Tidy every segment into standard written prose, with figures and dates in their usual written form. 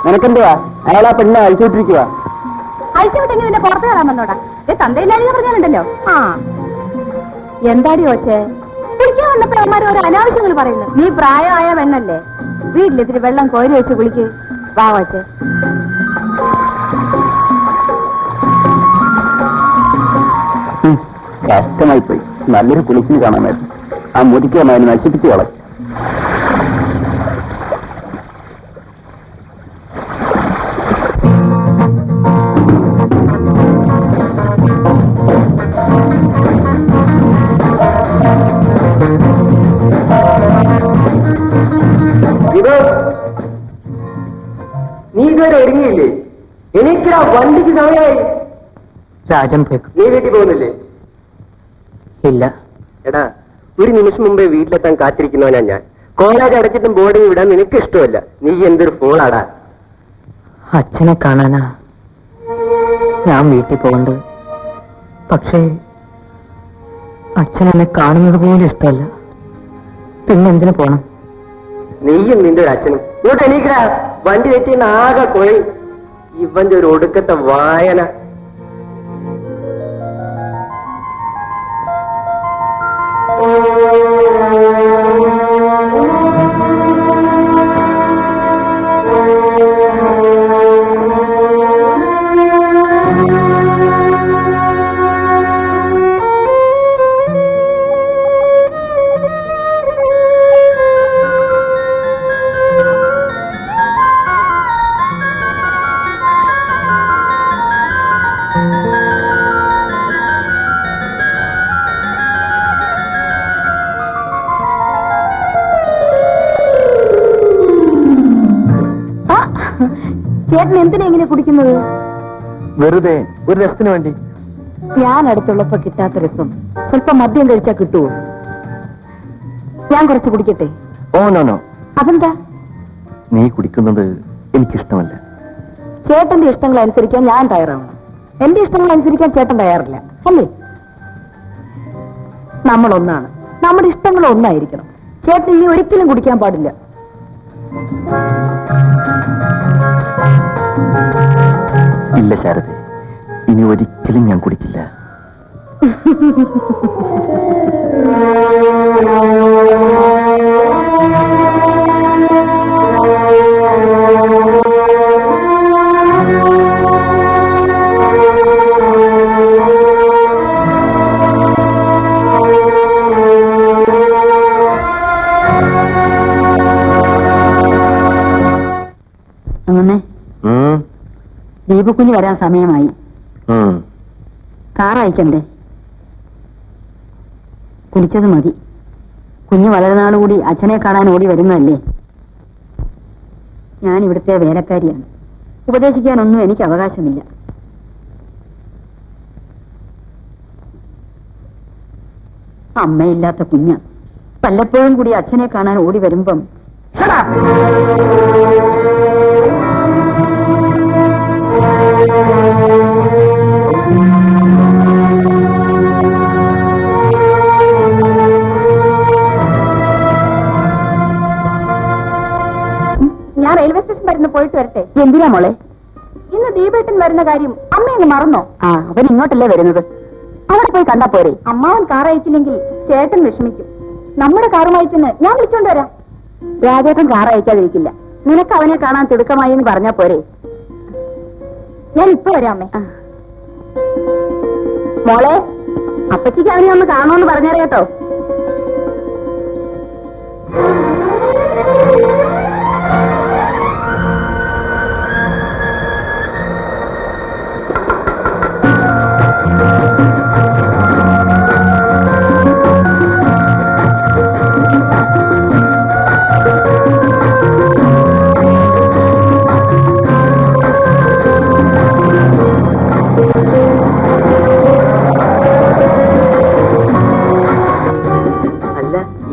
നിനക്കെന്തുവാ അയാൾ ആ പെണ്ണെ അഴിച്ചുവിട്ടിരിക്കുക. അഴിച്ചുവിട്ടെങ്കിൽ നിന്നെ പുറത്ത് കയറാൻ വന്നോടാ. തന്തയില്ലാഴിക പറഞ്ഞാലുണ്ടല്ലോ. ആ എന്താടി ഓച്ചേ, കുളിക്കാൻ വന്നപ്പോൾ അമ്മമാർ ഓരോ അനാവശ്യങ്ങൾ പറയുന്നു. നീ പ്രായമായ പെണ്ണല്ലേ, വീട്ടിലിത്തിരി വെള്ളം കോരി വെച്ച് കുളിക്ക്. വാ ഓച്ചേ. കഷ്ടമായി പോയി. നല്ലൊരു കുളിച്ചിന് കാണാമായിരുന്നു. ആ മുതിക്ക് അതിനെ നശിപ്പിച്ചു കളയും. നീ ഇതുവരെ ഒരുങ്ങിയില്ലേ? എനിക്കാ വണ്ടിക്ക് സമയമായി. രാജൻ നീ വീട്ടിൽ പോകുന്നില്ലേ? ഇല്ല. എടാ, ഒരു നിമിഷം മുമ്പേ വീട്ടിലെത്താൻ കാത്തിരിക്കുന്നവനാ ഞാൻ. കോളേജ് അടച്ചിട്ടും ബോർഡിംഗ് വിടാൻ നിനക്ക് ഇഷ്ടമല്ല. നീ എന്തൊരു ഫോളാടാ. അച്ഛനെ കാണാനാ ഞാൻ വീട്ടിൽ പോകണ്ട്. പക്ഷേ അച്ഛനെന്നെ കാണുന്നത് പോലും ഇഷ്ടമല്ല. പിന്നെന്തിനു പോണം? നീയും നിന്റെ ഒരു അച്ഛനും ഇങ്ങോട്ട് എണീക്കടാ. വണ്ടി തെറ്റിന്ന് ആകെ കൊഴയും. ഇവന്റെ ഒരു ഒടുക്കത്തെ വായന. ചേട്ടൻ എന്തിനാ ഇങ്ങനെ കുടിക്കുന്നത്? വെറുതെ ഒരു രസത്തിന് വേണ്ടി. ഞാൻ അടുത്തുള്ളപ്പോ കിട്ടാത്ത രസം സ്വല്പം മദ്യം കഴിച്ചാൽ കിട്ടുമോ? ഞാൻ കുറച്ച് കുടിക്കട്ടെ? Oh no no. അതെന്താ? നീ കുടിക്കുന്നത് എനിക്കിഷ്ടമല്ല. ചേട്ടന്റെ ഇഷ്ടങ്ങൾ അനുസരിക്കാൻ ഞാൻ തയ്യാറാവണം. എന്റെ ഇഷ്ടങ്ങൾ അനുസരിക്കാൻ ചേട്ടൻ തയ്യാറില്ല അല്ലേ? നമ്മൾ ഒന്നാണ്, നമ്മുടെ ഇഷ്ടങ്ങൾ ഒന്നായിരിക്കണം. ചേട്ടൻ ഇനി ഒരിക്കലും കുടിക്കാൻ പാടില്ല. ഇല്ല ശാരദ, ഇനി ഒരിക്കലും ഞാൻ കുടിക്കില്ല. അങ്ങനെ ദീപക്കുഞ്ഞ് വരാൻ സമയമായി. കാർ അയക്കണ്ടേ? കുടിച്ചത് മതി. കുഞ്ഞ് വളരെ നാളുകൂടി അച്ഛനെ കാണാൻ ഓടി വരുന്നതല്ലേ. ഞാൻ ഇവിടുത്തെ വേലക്കാരിയാണ്. ഉപദേശിക്കാനൊന്നും എനിക്ക് അവകാശമില്ല. അമ്മയില്ലാത്ത കുഞ്ഞ് വല്ലപ്പോഴും കൂടി അച്ഛനെ കാണാൻ ഓടി വരുമ്പം ഞാൻ റെയിൽവേ സ്റ്റേഷൻ വരുന്ന പോയിട്ട് വരട്ടെ. എന്തിനാ മോളെ? ഇന്ന് ദീപേട്ടൻ വരുന്ന കാര്യം അമ്മയങ്ങ് മറന്നോ? അവൻ ഇങ്ങോട്ടല്ലേ വരുന്നത്, അവിടെ പോയി കണ്ടാ പോരെ. അമ്മാവൻ കാർ അയച്ചില്ലെങ്കിൽ ചേട്ടൻ വിഷമിക്കും. നമ്മുടെ കാറുമായി ചെന്ന് ഞാൻ വിളിച്ചോണ്ട് വരാം. രാജേട്ടൻ കാർ അയക്കാതിരിക്കില്ല. നിനക്ക് അവനെ കാണാൻ തിടുക്കമായി എന്ന് പറഞ്ഞാ പോരെ. ഞാൻ ഇപ്പൊ വരാം അമ്മേ. മോളെ, അപ്പച്ചിക്ക് അവനെ ഒന്ന് കാണുമെന്ന് പറഞ്ഞേരെ കേട്ടോ.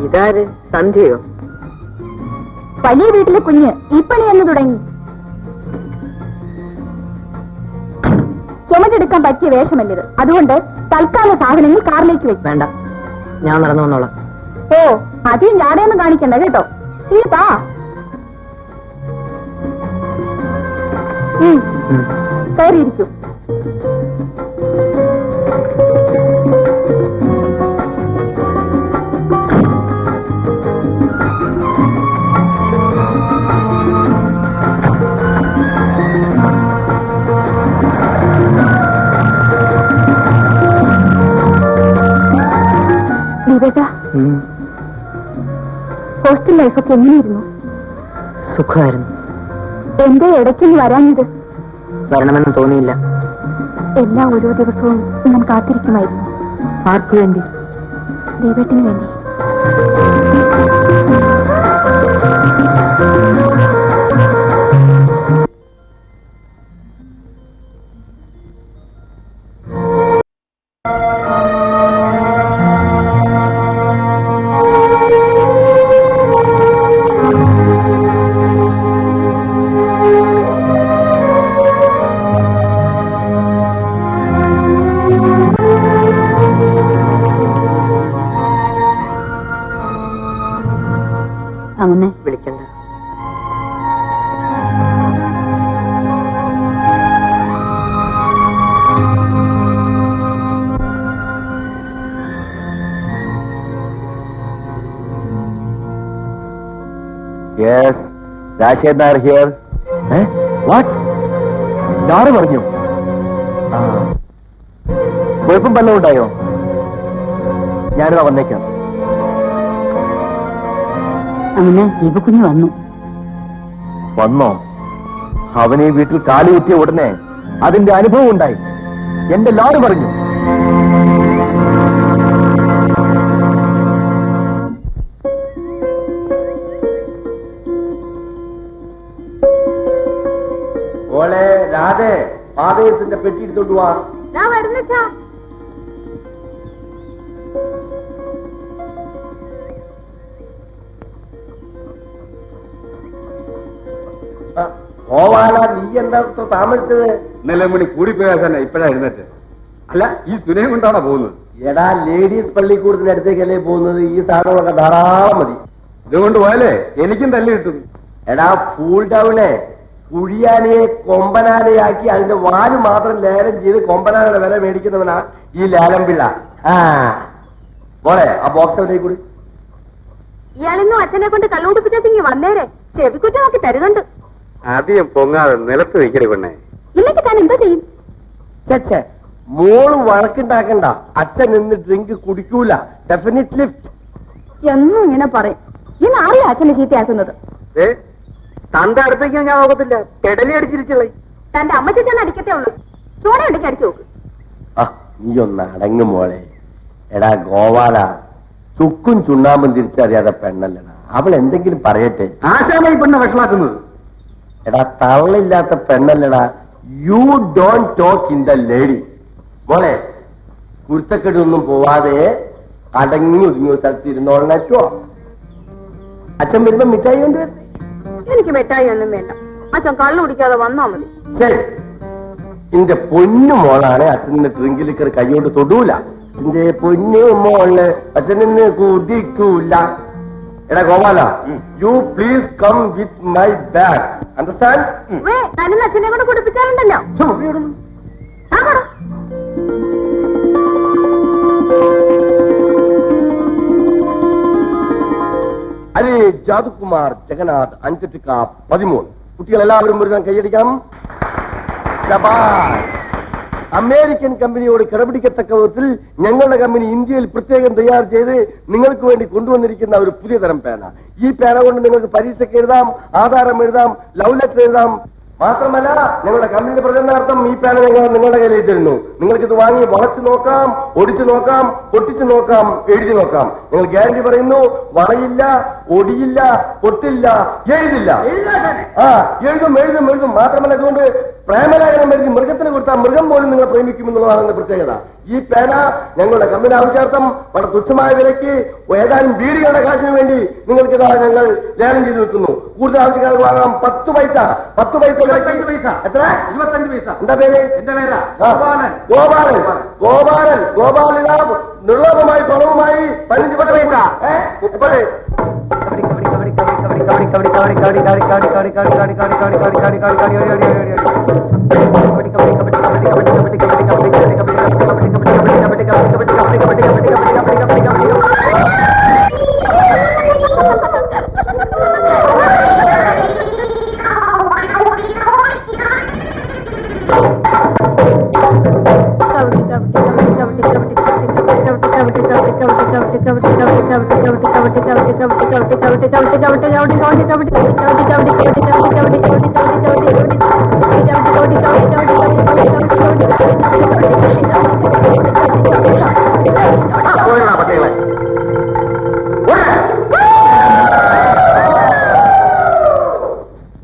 ഇതാര്? സന്ധ്യയോ? വലിയ വീട്ടിലെ കുഞ്ഞ് ഈ പണി എന്ന് തുടങ്ങി. ചുമടെടുക്കാൻ പറ്റിയ വേഷമല്ലിത്. അതുകൊണ്ട് തൽക്കാല സാധനങ്ങൾ കാറിലേക്ക് വെക്കും. വേണ്ട, ഞാൻ നടന്നു വന്നോളാം. ഓ, അധികം ജാടയൊന്നും കാണിക്കണ്ട കേട്ടോ. തീർത്താ കയറിയിരിക്കൂ. ഹോസ്റ്റൽ ലൈഫൊക്കെ എങ്ങനെയായിരുന്നു? സുഖമായിരുന്നു. എന്റെ ഇടയ്ക്കൊന്ന് വരാഞ്ഞത്? വരണമെന്ന് തോന്നിയില്ല. എല്ലാ ഓരോ ദിവസവും ഞാൻ കാത്തിരിക്കുമായിരുന്നു. ആർക്കു വേണ്ടി? ദീപേട്ടന് വേണ്ടി. അങ്ങനെ വിളിക്കണ്ട. Yes, Rashid are here. What? ആര് പറഞ്ഞു? കുഴപ്പം വല്ലതും ഉണ്ടായോ? ഞാനിതാ വന്നേക്കാം. അങ്ങനെ ദീപക്കുഞ്ഞ് വന്നു. വന്നോ? അവനെ വീട്ടിൽ കാലുകുത്തിയ ഉടനെ അതിന്റെ അനുഭവം ഉണ്ടായി. എന്റെ ലോറി പറഞ്ഞു. അതെ ഫാദേഴ്സിന്റെ പെട്ടി എടുത്തോണ്ട് പോവാ. ഞാൻ വരുന്നച്ചാ. പോവാനാ, നീ എന്താ താമസിച്ചത്? ഇന്നലെ മണി കൂടിപ്പോയാ തന്നെ ഇപ്പഴാ എഴുന്നേറ്റ്. അല്ല, ഈ സുനയും കൊണ്ടാണോ പോകുന്നത്? എടാ, ലേഡീസ് പള്ളിക്കൂടത്തിന്റെ അടുത്തേക്കല്ലേ പോകുന്നത്? ഈ സാധനങ്ങളൊക്കെ ധാരാളം മതി. ഇതുകൊണ്ട് പോയാലേ എനിക്കും തല്ലി കിട്ടും. എടാ, ഫൂൾ ഡൗണേ കുഴിയാനയെ കൊമ്പനാനയാക്കി അതിന്റെ വാല് മാത്രം ലേലം ചെയ്ത് കൊമ്പനാനയുടെ വില മേടിക്കുന്നവനാ ഈ ലേലം പിള്ള. ആ മോളെ, ആ ബോക്സ് എവിടെ കൂടി? ഇയാളിന്നും അച്ഛനെ കൊണ്ട് കള്ളുകുടിപ്പിച്ചെങ്കിൽ വന്നേരെ ചെവിക്കുറ്റ നോക്കി തരുന്നുണ്ട്. ആദ്യം പൊങ്ങാതെ നിലത്ത് വെക്കല് പെണ്ണേ. ഇല്ലെങ്കിൽ താൻ എന്തോ ചെയ്യും? ചേ, മോള് വഴക്കുണ്ടാക്കണ്ട. അച്ഛൻ നിന്ന് ഡ്രിങ്ക് കുടിക്കൂല. ഡെഫിനിറ്റ് ലിഫ്റ്റ് എന്നും ഇങ്ങനെ പറയും. ഇന്ന് ആരെയും അച്ഛനെ ചീത്തയാക്കുന്നത്? തന്റെ അടുത്തേക്ക് ഞാൻ നോക്കത്തില്ല, പെടലി അടിച്ചിരിച്ചോളെ. തന്റെ അമ്മച്ചൻ അടിക്കത്തേ ഉള്ളൂ. ചോണ ഉണ്ടെങ്കിൽ അടിച്ചു നോക്ക്. ആ, നീ ഒന്ന് അടങ്ങു മോളെ. എടാ ഗോവാല, ചുക്കും ചുണ്ണാമ്പും തിരിച്ചറിയാതെ പെണ്ണല്ലടാ. അവൾ എന്തെങ്കിലും പറയട്ടെ. ആശാനായി പെണ്ണെ വഷളാക്കുന്നത്. എടാ, തള്ളില്ലാത്ത പെണ്ണല്ലടാ. You don't talk in the lady. മോളെ, കുരുത്തക്കെടൊന്നും പോവാതെ അടങ്ങി ഒതുങ്ങിയ സ്ഥലത്ത് ഇരുന്നോളോ. അച്ഛൻ വരുമ്പോ മിഠായി കൊണ്ടുവരും. എനിക്ക് മിഠായി ഒന്നും വേണ്ട. അച്ഛൻ കള്ളു കുടിക്കാതെ വന്നാ മതി. ശരി, എന്റെ പൊന്നു മോളാണ്. അച്ഛൻ്റെ ഡ്രിങ്ക് ലിക്കർ കൈയോണ്ട് തൊടൂല. എന്റെ പൊന്നു മോള് അച്ഛനെ കുടിക്കൂല. എടാ ഗോപാല, you please come with my bag. Understand? തന്നെ അച്ഛനെ കൊണ്ട് കുടിപ്പിച്ചാലുണ്ടല്ലോ. അരേ ജാദുകുമാർ ജഗന്നാഥ് 5-13. കുട്ടികളെല്ലാവരും മുരുകൻ കൈയടിക്കാം. അമേരിക്കൻ കമ്പനിയോട് കിടപിടിക്കത്തക്ക വിധത്തിൽ ഞങ്ങളുടെ കമ്പനി ഇന്ത്യയിൽ പ്രത്യേകം തയ്യാർ ചെയ്ത് നിങ്ങൾക്ക് വേണ്ടി കൊണ്ടുവന്നിരിക്കുന്ന ഒരു പുതിയ തരം പേന. ഈ പേന കൊണ്ട് നിങ്ങൾക്ക് പരീക്ഷയ്ക്ക് എഴുതാം, ആധാരം എഴുതാം, ലവ് ലെറ്റർ എഴുതാം. മാത്രമല്ല, ഞങ്ങളുടെ കമ്പനിയുടെ പ്രചരണാർത്ഥം ഈ പേന ഞങ്ങൾ നിങ്ങളുടെ കയ്യിൽ തരുന്നു. നിങ്ങൾക്കിത് വാങ്ങി വളച്ചു നോക്കാം, ഒടിച്ചു നോക്കാം, പൊട്ടിച്ചു നോക്കാം, എഴുതി നോക്കാം. ഞങ്ങൾ ഗ്യാരണ്ടി പറയുന്നു, വളയില്ല, ഒടിയില്ല, പൊട്ടില്ല, എഴുതില്ല. എഴുതും. മാത്രമല്ല, ഇതുകൊണ്ട് പ്രേമലേഖനം എഴുതി മൃഗത്തിന് കൊടുത്താൽ മൃഗം പോലും നിങ്ങളെ പ്രേമിക്കുമെന്നുള്ളതാണ് എന്റെ പ്രത്യേകത. ഈ പേന ഞങ്ങളുടെ കമ്പനി ആവശ്യാർത്ഥം വളരെ തുച്ഛമായ വിലയ്ക്ക് ഏതാനും ബീഡികളുടെ കാശിന് വേണ്ടി നിങ്ങൾക്ക് ഞങ്ങൾ ലേലം ചെയ്ത് വെക്കുന്നു. കൂടുതൽ ആവശ്യക്കാർക്ക് വാങ്ങാം. 10 പൈസ. 10 പൈസ. 25 പൈസ. എത്ര? 25 പൈസ. എന്താ പേര്? എന്റെ പേരാ ഗോപാലൻ. ഗോപാലിന നിർലോഭമായി പണവുമായി 15 പൈസ. 30.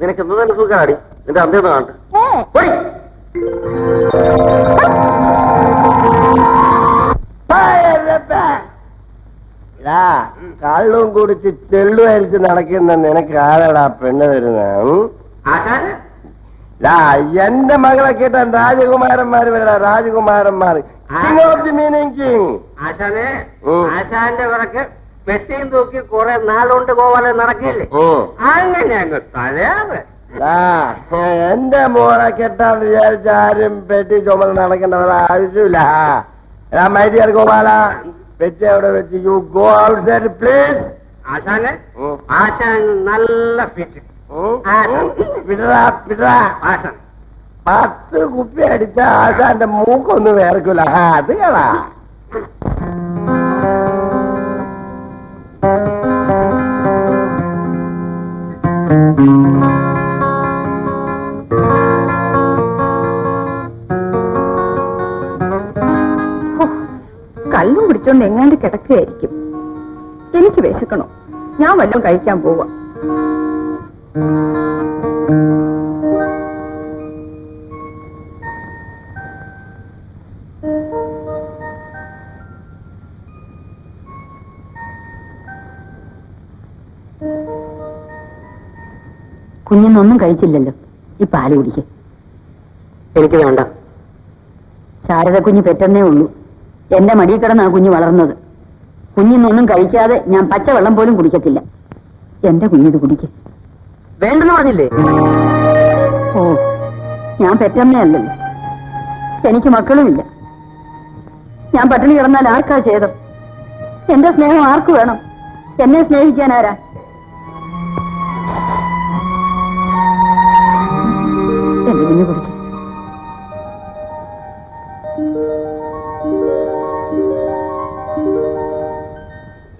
നിനക്ക് എന്ത് തന്നെ സുഖാടി. നിന്റെ അന്തേന്ന് കാണട്ടെ. കള്ളും കുടിച്ച് ചെള്ളു അരിച്ച് നടക്കുന്ന നിനക്ക് ആരാടാ പെണ്ണ് തരുന്നത്? എന്റെ മകളെ കേട്ടാൻ രാജകുമാരന്മാര് വരടാ, രാജകുമാരന്മാർ. King of the meaning king. ആശാനെ, ആശാന്റെ പിറക്ക് പെട്ടിയും തൂക്കി കുറെ നാളുകൊണ്ട് പോവാതെ നടക്കില്ലേ? അങ്ങനെ അങ്ങ് തലയാതെ. എന്റെ മോളെ കെട്ടാൻ വിചാരിച്ച ആരും പെട്ടി ചുമന്ന് നടക്കേണ്ടവരുടെ ആവശ്യമില്ല. മൈ ഡിയർ ഗോപാല, പെട്ടി അവിടെ വെച്ച് യു ഗോ ഔട്ട്സൈഡ് പ്ലീസ്. ആശാനെ, ആശാൻ നല്ല ഫിറ്റ്. ആശാൻ 10 കുപ്പി അടിച്ച ആശാന്റെ മൂക്കൊന്നും വേർക്കൂല. അത് കളാ. കള്ളും പിടിച്ചോണ്ട് എങ്ങാണ്ട് കിടക്കുകയായിരിക്കും. എനിക്ക് വിശക്കണോ? ഞാൻ വല്ലതും കഴിക്കാൻ പോവാ. കുഞ്ഞിനൊന്നും കഴിച്ചില്ലല്ലോ, ഈ പാല് കുടിക്ക്. എനിക്ക് വേണ്ട. ശാരദ കുഞ്ഞ് പെറ്റെന്നേ ഉള്ളൂ. എന്റെ മടിയിൽ കിടന്നാ കുഞ്ഞ് വളർന്നത്. കുഞ്ഞിനൊന്നും കഴിക്കാതെ ഞാൻ പച്ചവെള്ളം പോലും കുടിക്കത്തില്ല. എന്റെ കുഞ്ഞിത് കുടിക്ക്. വേണ്ടെന്ന് പറഞ്ഞില്ലേ? ഓ, ഞാൻ പെറ്റമ്മയല്ലല്ലോ, എനിക്ക് മക്കളുമില്ല. ഞാൻ പട്ടിണി കിടന്നാൽ ആർക്കാ ഛേദം? എന്റെ സ്നേഹം ആർക്ക് വേണം? എന്നെ സ്നേഹിക്കാൻ ആരാ? എന്റെ കുഞ്ഞു കുടിക്കും.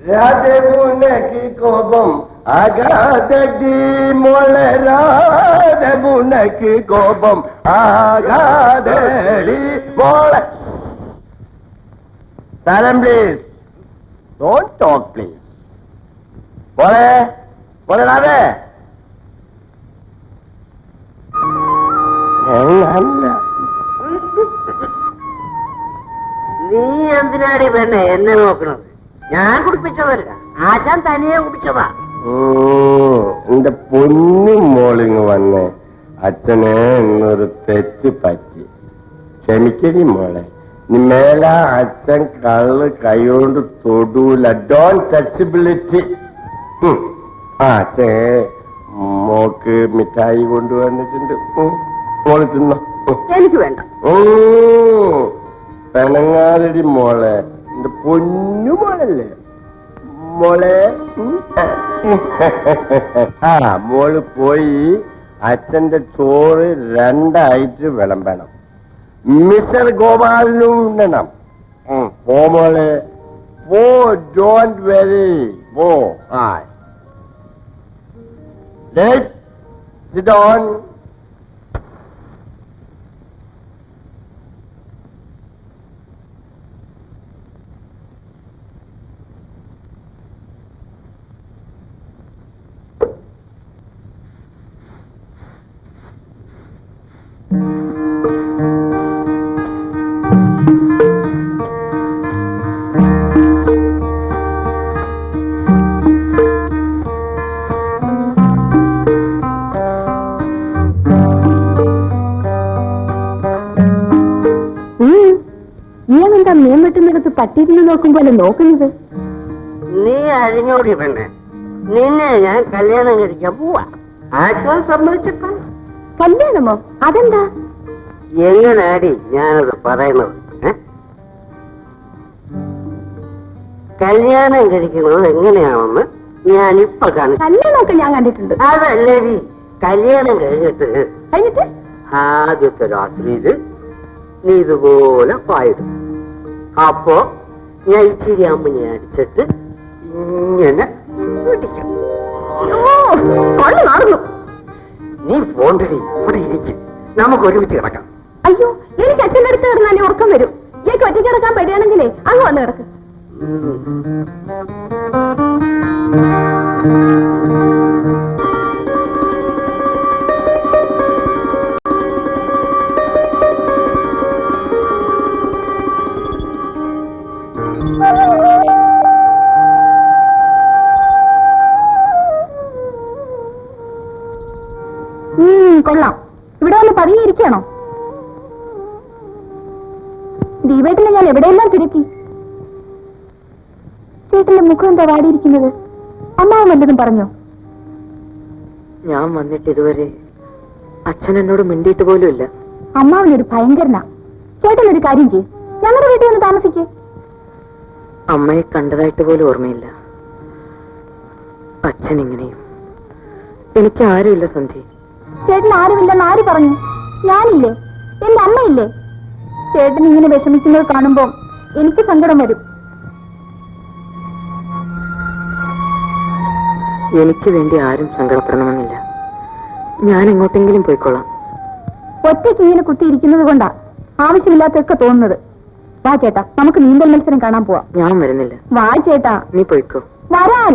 രാജമുനക്ക് കോപം ആകാതടി മോളെ, രാജമുനക്ക് കോപം ആകാതടി മോളെ. Silent please, don't talk please. മോളെ മോളെ രാധേ, അല്ല നീ എന്തിനാടി പെണ്ണെ എന്നെ നോക്കണത്? ഞാൻ കുടിപ്പിച്ചതല്ല, ആശാൻ തനിയെ കുടിച്ചതാ. എന്റെ പൊന്നു മോളിങ് വന്നേ, അച്ഛനെ എന്നൊരു തെറ്റ് പറ്റി, ക്ഷമിക്കടി മോളെ. നീ മേല അച്ഛൻ കള്ള് കൈകൊണ്ട് തൊടൂല. ഡോൺ ടച്ചബിലിറ്റി. അച്ഛൻ മോക്ക് മിഠായി കൊണ്ടുവന്നിട്ടുണ്ട്, മോള് തിന്നോ. എനിക്ക് വേണ്ട. പെണങ്ങാതടി മോളെ, എന്റെ പൊന്നു മോളല്ലേ മോളെ. മോള് പോയി അച്ഛന്റെ ചോറ് 2 ആയിട്ട് വിളമ്പണം. മിസ്റ്റർ ഗോപാലിനും ഉണ്ണണം. പോ മോളെ, പോ. ഡോണ്ട് വെരി, പോ. Sit down. ഇയാളെന്താ മീൻ വെട്ടുന്നിടത്ത് പട്ടിരുന്ന് നോക്കുമ്പോലെ നോക്കുന്നത്? നീ അഴിഞ്ഞോടി പെണ്ണെ, നിന്നെ ഞാൻ കല്യാണം കഴിക്കാൻ പോവാ. ആശാൻ സമ്മതിച്ചിട്ടോ? കല്യാണമോ? അതെന്താ? എങ്ങനാടി ഞാനത് പറയുന്നത്? കല്യാണം കഴിക്കുന്നത് എങ്ങനെയാണെന്ന് ഞാനിപ്പൊ കാണിച്ചു. കല്യാണമൊക്കെ ഞാൻ കണ്ടിട്ടുണ്ട്. അതല്ലേടി, കല്യാണം കഴിഞ്ഞിട്ട് ആദ്യത്തെ രാത്രിയില് നീ ഇതുപോലെ പായിടും. അപ്പോ ഞാൻ ഇച്ചിരി അമ്മനെ അടിച്ചിട്ട് ഇങ്ങനെ പിടിക്കും. നീ പോണ്ടടി, ഇവിടെ ഇരിക്കും, നമുക്ക് ഒരുമിച്ച് കിടക്കാം. അയ്യോ, എനിക്ക് അച്ഛൻ്റെ അടുത്ത് കിടന്നാലേ ഉറക്കം വരും. എനിക്ക് ഒറ്റയ്ക്ക് കിടക്കാൻ പേടിയാണെങ്കിലേ അങ്ങ് വന്ന് കിടക്ക്. കൊള്ളാം. ഇവിടെ വന്ന് പതിയിരിക്കണോ? ദീപേട്ടിനെ ഞാൻ എവിടെയെല്ലാം തിരക്കി. ചേട്ടന്റെ മുഖം എന്താ വാടിയിരിക്കുന്നത്? അമ്മാവൻ വല്ലതും പറഞ്ഞോ? ഞാൻ വന്നിട്ട് ഇതുവരെ അച്ഛൻ എന്നോട് മിണ്ടിയിട്ട് പോലും ഇല്ല. അമ്മാവനൊരു ഭയങ്കരനാ. ചേട്ടനൊരു കാര്യം ചെയ്യും, ഞങ്ങളുടെ വീട്ടിൽ ഒന്ന് താമസിക്കേ. അമ്മയെ കണ്ടതായിട്ട് പോലും ഓർമ്മയില്ല. അച്ഛൻ ഇങ്ങനെയും. എനിക്ക് ആരുമില്ല സന്ധി. ചേട്ടൻ ആരുമില്ലെന്ന് ആര് പറഞ്ഞു? ഞാനില്ലേ, എന്റെ അമ്മയില്ലേ. ചേട്ടൻ ഇങ്ങനെ വിഷമിക്കുന്നത് കാണുമ്പോ എനിക്ക് സങ്കടം വരും. എനിക്ക് വേണ്ടി ആരും സങ്കടപ്പെടണമെന്നില്ല. ഞാൻ എങ്ങോട്ടെങ്കിലും പോയിക്കൊള്ളാം. ഒറ്റയ്ക്ക് ഇങ്ങനെ കുത്തിയിരിക്കുന്നത് കൊണ്ടാ ആവശ്യമില്ലാത്തൊക്കെ തോന്നുന്നത്. വാ ചേട്ടാ, നമുക്ക് നീന്തൽ മത്സരം കാണാൻ പോവാം. ഞാൻ വരുന്നില്ല. വാ ചേട്ടാ. നീ പോയിക്കോ. വരാൻ.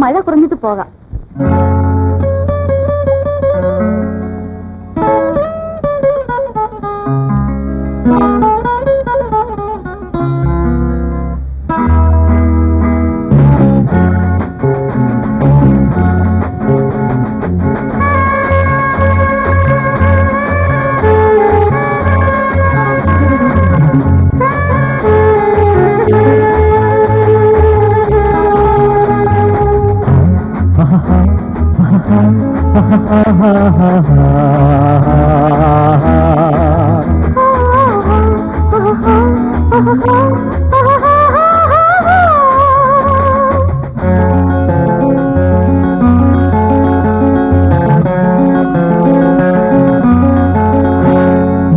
മഴ കുറഞ്ഞിട്ട് പോകാം.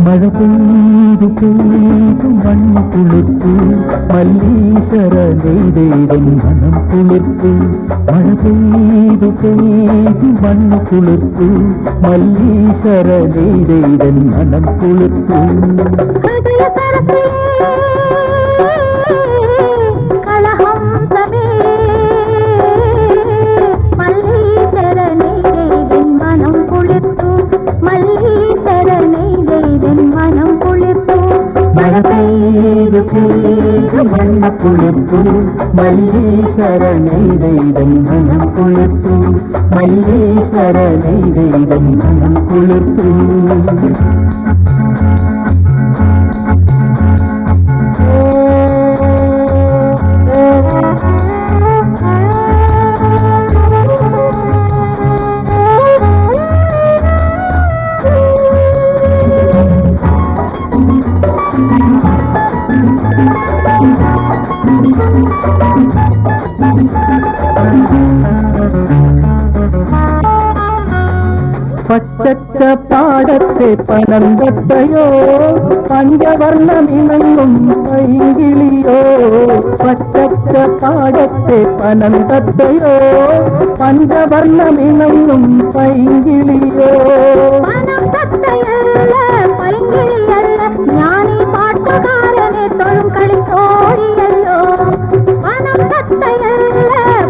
മഴ പെയ്തു പെയ്തു മണ്ണ് കുളിർത്തു മല്ലീശ്വര നെയ്തേതൻ മനം കുളിർത്തു. മഴ പെയ്തു പെയ്തു മണ്ണ് കുളിർത്തു മല്ലീശ്വര നെയ്തേതൻ മനം കുളിർത്തു. മഴ പെയ്തു പെയ്തു മണ്ണ് കുളിർത്തു മല്ലീശ്വര നെയ്തൻ മനം കുളിർത്തു. മല്ലീശ്വര നെയ്തൻ മനം കുളിർത്തു. പച്ചച്ച പാടത്തെ പനന്തട്ടയോ പഞ്ചവർണ്ണമിണങ്ങും പൈകിളിയോ. പച്ചച്ച പാടത്തെ പനന്തട്ടയോ പഞ്ചവർണ്ണമിണങ്ങും പൈകിളിയോ. ഞാനീ പാട്ടുകാരനെ തൊഴും കളിത്തോഴിയല്ലോ.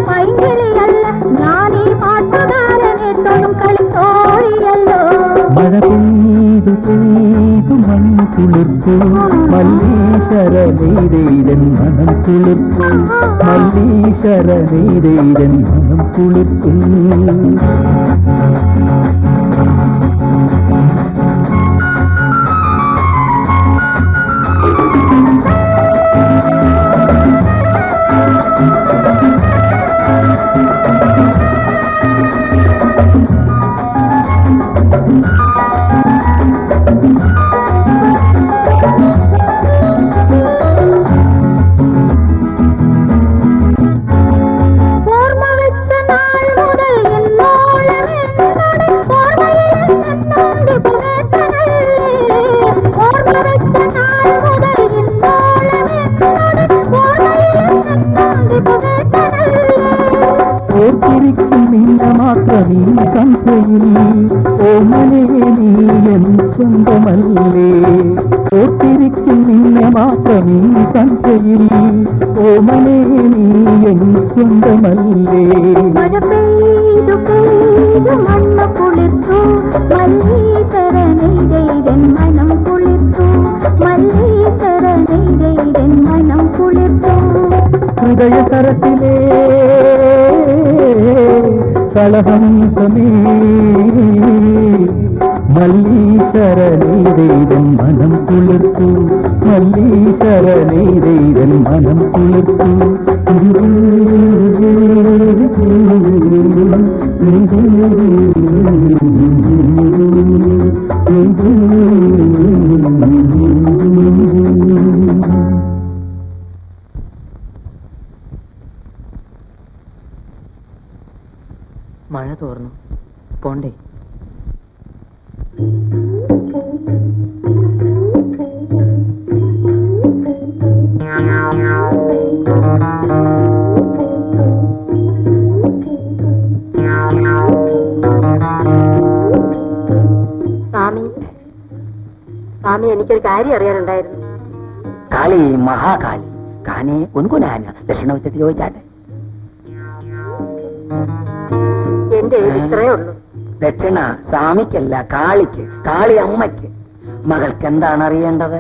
പൈങ്കിളിയല്ല ഞാനീ പാട്ടുകാരനെ തൊഴും കളിത്തോഴിയല്ലോ. മഴ പെയ്തു പെയ്തു മണ്ണ് കുളിർത്തു മല്ലീശ്വര നെയ്തൻ മനം കുളിർത്തു. മല്ലീശ്വര നെയ്തൻ മനം കുളിർത്തു. ഓർത്തിരിക്കും നിന്നെ മാത്രമീ സന്ധ്യയിൽ ഓമനേ നീ എൻ സ്വന്തമല്ലേ. ഓർത്തിരിക്കും നിന്നെ മാത്രമീ സന്ധ്യയിൽ ഓമനേ നീ എൻ സ്വന്തമല്ലേ. മഴ പെയ്തു പെയ്തു മണ്ണ് കുളിർത്തു മല്ലീശ്വര നെയ്തൻ മനം കുളിർത്തു. മല്ലീശ്വര നെയ്തൻ മനം കുളിർത്തു. ഹൃദയ സരസിലേ കളഹംസമേ മല്ലീശ്വര നെയ്തൻ മനം കുളിർത്തു. മല്ലീശ്വര നെയ്തൻ മനം കുളിർത്തു. മഴ തോർന്നു പോണ്ടേ? സ്വാമി എനിക്കൊരു കാര്യം അറിയാനുണ്ടായിരുന്നു. കാളി മഹാകാളി കാനെ കൊൻകുനാന ദക്ഷിണ വെച്ചിട്ട് ചോദിച്ചാട്ടെ. എന്റെ ഇത്രേ ഉള്ളൂ. ദക്ഷിണ സ്വാമിക്കല്ല, കാളിക്ക്, കാളി അമ്മയ്ക്ക്. മകൾക്ക് എന്താണ് അറിയേണ്ടത്?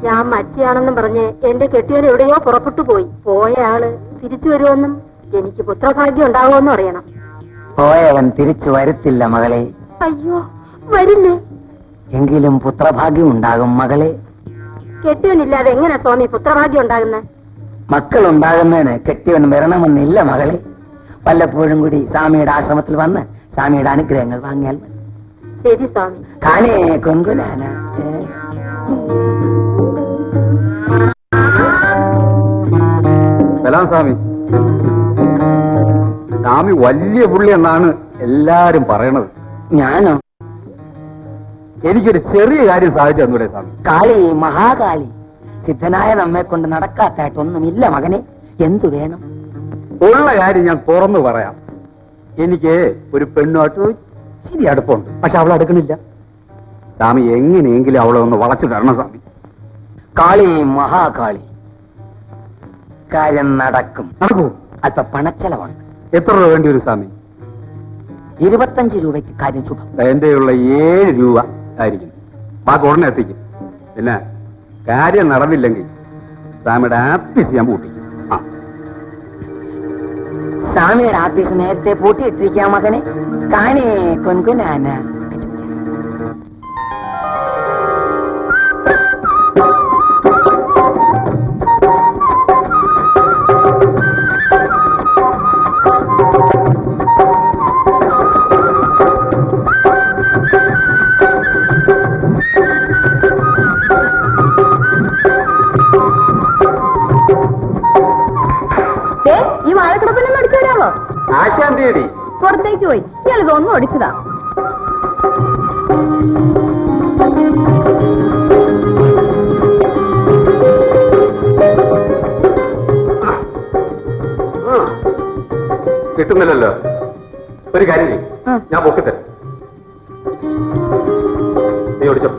ഞാൻ മച്ചിയാണെന്നും പറഞ്ഞ് എന്റെ കെട്ടിയവൻ എവിടെയോ പുറപ്പെട്ടു പോയി. പോയ ആള് തിരിച്ചു വരുമെന്നും എനിക്ക് പുത്രഭാഗ്യം ഉണ്ടാവുമെന്നും അറിയണം. പോയവൻ തിരിച്ചു വരത്തില്ല മകളെ. അയ്യോ, വരില്ലേ? എങ്കിലും പുത്രഭാഗ്യം ഉണ്ടാകും മകളെ. കെട്ടിയവനില്ലാതെ എങ്ങനെ സ്വാമി പുത്രഭാഗ്യം ഉണ്ടാകുന്നത്? മക്കളുണ്ടാകുന്നതിന് കെട്ടിയവൻ വരണമെന്നില്ല മകളെ. വല്ലപ്പോഴും കൂടി സ്വാമിയുടെ ആശ്രമത്തിൽ വന്ന് സ്വാമിയുടെ അനുഗ്രഹങ്ങൾ വാങ്ങിയാൽ മതി. ശരി സ്വാമി. കാനേ കൊങ്കുനാന. സലാം സ്വാമി. സ്വാമി വലിയ പുള്ളി എന്നാണ് എല്ലാരും പറയണത്. ഞാനോ? എനിക്കൊരു ചെറിയ കാര്യം സാധിച്ചു തന്നൂടെ സ്വാമി? കാളി, മഹാകാളി, സിദ്ധനായ നമ്മെ കൊണ്ട് നടക്കാത്തായിട്ടൊന്നുമില്ല മകനെ. എന്തു വേണം? ഉള്ള കാര്യം ഞാൻ തുറന്നു പറയാം. എനിക്ക് ഒരു പെണ്ണുമായിട്ട് ശരി അടുപ്പമുണ്ട്. പക്ഷെ അവൾ അടുക്കണില്ല. സ്വാമി എങ്ങനെയെങ്കിലും അവളെ ഒന്ന് വളച്ചു തരണം സ്വാമി. കാളി, മഹാകാളി, കാര്യം നടക്കും. നടക്കൂ. അല്പ പണച്ചെലവുണ്ട്. എത്ര രൂപ വേണ്ടി വരും സ്വാമി? 25 രൂപയ്ക്ക് കാര്യം ശുഭം. എന്റെയുള്ള 7 രൂപ ആയിരിക്കും. ബാക്കി ഉടനെ എത്തിക്കും. പിന്നെ കാര്യം നടന്നില്ലെങ്കിൽ സ്വാമിയുടെ ആപ്പീസ് ഞാൻ പൂട്ടിക്കും. ആ, സ്വാമിയുടെ ആപ്പീസ് നേരത്തെ പൂട്ടിയിട്ടിരിക്കാം മകനെ. കാനേ കൊൻകുനാന. ഈ വാഴക്കിടപ്പിനൊന്നും അടിച്ചു വരാമോ? ആശാന്തിയടി പുറത്തേക്ക് പോയി. ഇയാൾ ഇതൊന്നും അടിച്ചതാ. കിട്ടുന്നില്ലല്ലോ. ഒരു കാര്യം ചെയ്യും, ഞാൻ പൊക്കിത്തരാം. നീ ഓടിച്ചോ.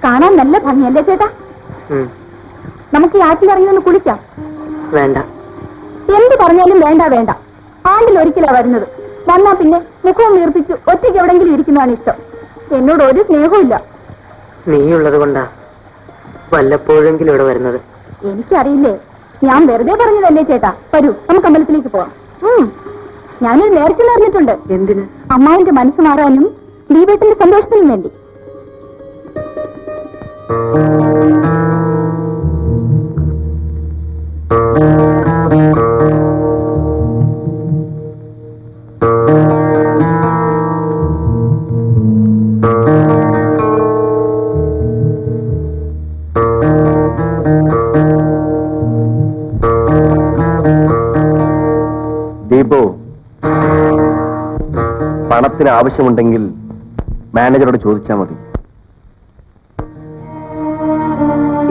കാണാൻ നല്ല ഭംഗിയല്ലേ ചേട്ടാ? നമുക്ക് ഈ ആറ്റിലിറങ്ങി ഒന്ന് കുളിക്കാം. വേണ്ട. എന്ത് പറഞ്ഞാലും വേണ്ട വേണ്ട. ആണ്ടിൽ ഒരിക്കലാ വരുന്നത്. വന്നാ പിന്നെ മുഖവും വീർപ്പിച്ചു ഒറ്റയ്ക്ക് എവിടെങ്കിലും ഇരിക്കുന്നതാണ് ഇഷ്ടം. എന്നോട് ഒരു സ്നേഹവും. നീയുള്ളത് കൊണ്ടാ വല്ലപ്പോഴെങ്കിലും ഇവിടെ വരുന്നത്. എനിക്കറിയില്ലേ, ഞാൻ വെറുതെ പറഞ്ഞതല്ലേ ചേട്ടാ. വരൂ, നമുക്ക് അമ്പലത്തിലേക്ക് പോവാം. ഞാനൊരു നേർച്ച നേർന്നിട്ടുണ്ട്. എന്തിന്? അമ്മാവിന്റെ മനസ്സ് മാറാനും ദീപേട്ടന്റെ സന്തോഷത്തിനും വേണ്ടി. ദീപു, പണത്തിന് ആവശ്യമുണ്ടെങ്കിൽ മാനേജറോട് ചോദിച്ചാൽ മതി.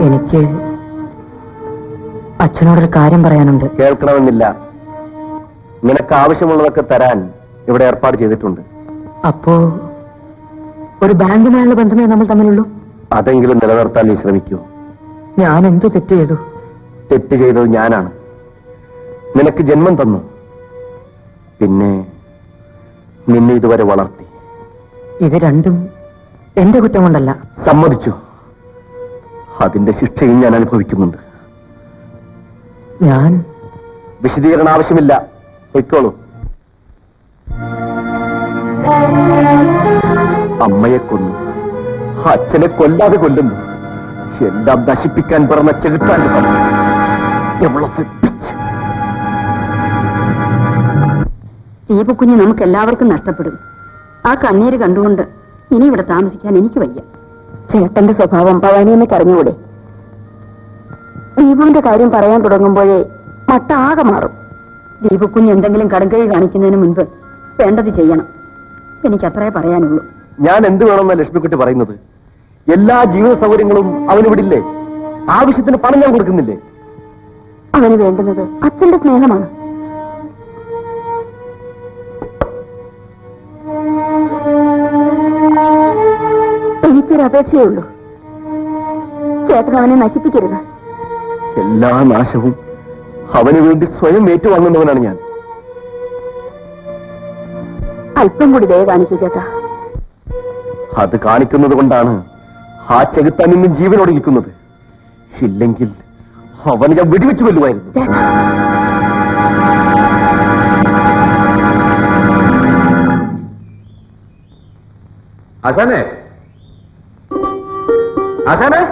എനിക്ക് അച്ഛനോടൊരു കാര്യം പറയാനുണ്ട്. കേൾക്കണമെന്നില്ല. നിനക്ക് ആവശ്യമുള്ളതൊക്കെ തരാൻ ഇവിടെ ഏർപ്പാട് ചെയ്തിട്ടുണ്ട്. അപ്പോ ഒരു ബാങ്കുമായുള്ള ബന്ധമേ നമ്മൾ തമ്മിലുള്ളൂ? അതെങ്കിലും നിലനിർത്താൻ നീ ശ്രമിക്കൂ. ഞാൻ എന്തു തെറ്റ് ചെയ്തു? തെറ്റ് ചെയ്തത് ഞാനാണ്. നിനക്ക് ജന്മം തന്നു, പിന്നെ നിന്നെ ഇതുവരെ വളർത്തി. ഇത് രണ്ടും എന്റെ കുറ്റം കൊണ്ടല്ല. സമ്മതിച്ചു. അതിന്റെ ശിക്ഷയും ഞാൻ അനുഭവിക്കുന്നുണ്ട്. ഞാൻ വിശദീകരണം ആവശ്യമില്ല, പൊയ്ക്കോളൂ. അമ്മയെ കൊന്നു, അച്ഛനെ കൊല്ലാതെ കൊല്ലുന്നു. എല്ലാം നശിപ്പിക്കാൻ പറഞ്ഞ ചെറുക്കാന്റെ ദീപക്കുഞ്ഞ് നമുക്ക് എല്ലാവർക്കും നഷ്ടപ്പെടും. ആ കണ്ണീര് കണ്ടുകൊണ്ട് ഇനി ഇവിടെ താമസിക്കാൻ എനിക്ക് വയ്യ. ചേട്ടന്റെ സ്വഭാവം ഭവാനിയമ്മയ്ക്ക് അറിഞ്ഞുകൂടെ? ദീപുവിന്റെ കാര്യം പറയാൻ തുടങ്ങുമ്പോഴേ മട്ടാകെ മാറും. ദീപക്കുഞ്ഞ് എന്തെങ്കിലും കടുങ്കൈ കാണിക്കുന്നതിന് മുൻപ് വേണ്ടത് ചെയ്യണം. എനിക്കത്രേ പറയാനുള്ളൂ. ഞാൻ എന്ത് വേണമെന്ന ലക്ഷ്മിക്കുട്ടി പറയുന്നത്? എല്ലാ ജീവിത സൗകര്യങ്ങളും അവനിവിടില്ലേ? ആവശ്യത്തിന് പണം ഞാൻ കൊടുക്കുന്നില്ലേ? അവന് വേണ്ടുന്നത് അച്ഛന്റെ സ്നേഹമാണ്. എനിക്കൊരു അപേക്ഷയേ ഉള്ളൂ, ചേട്ടൻ അവനെ നശിപ്പിക്കരുത്. എല്ലാ നാശവും അവന് വേണ്ടി സ്വയം ഏറ്റുവാങ്ങുന്നവനാണ് ഞാൻ. അല്പം കൂടി ദയ കാണിക്കൂ ചേട്ടാ. അത് കാണിക്കുന്നത് കൊണ്ടാണ് ആ ചെകുത്താൻ ഇന്നും ജീവനോടിരിക്കുന്നത്. ഇല്ലെങ്കിൽ അവന് ഞാൻ വെടിവെച്ചു കൊല്ലുമായിരുന്നു. ആശാനെ, ആശാനെ,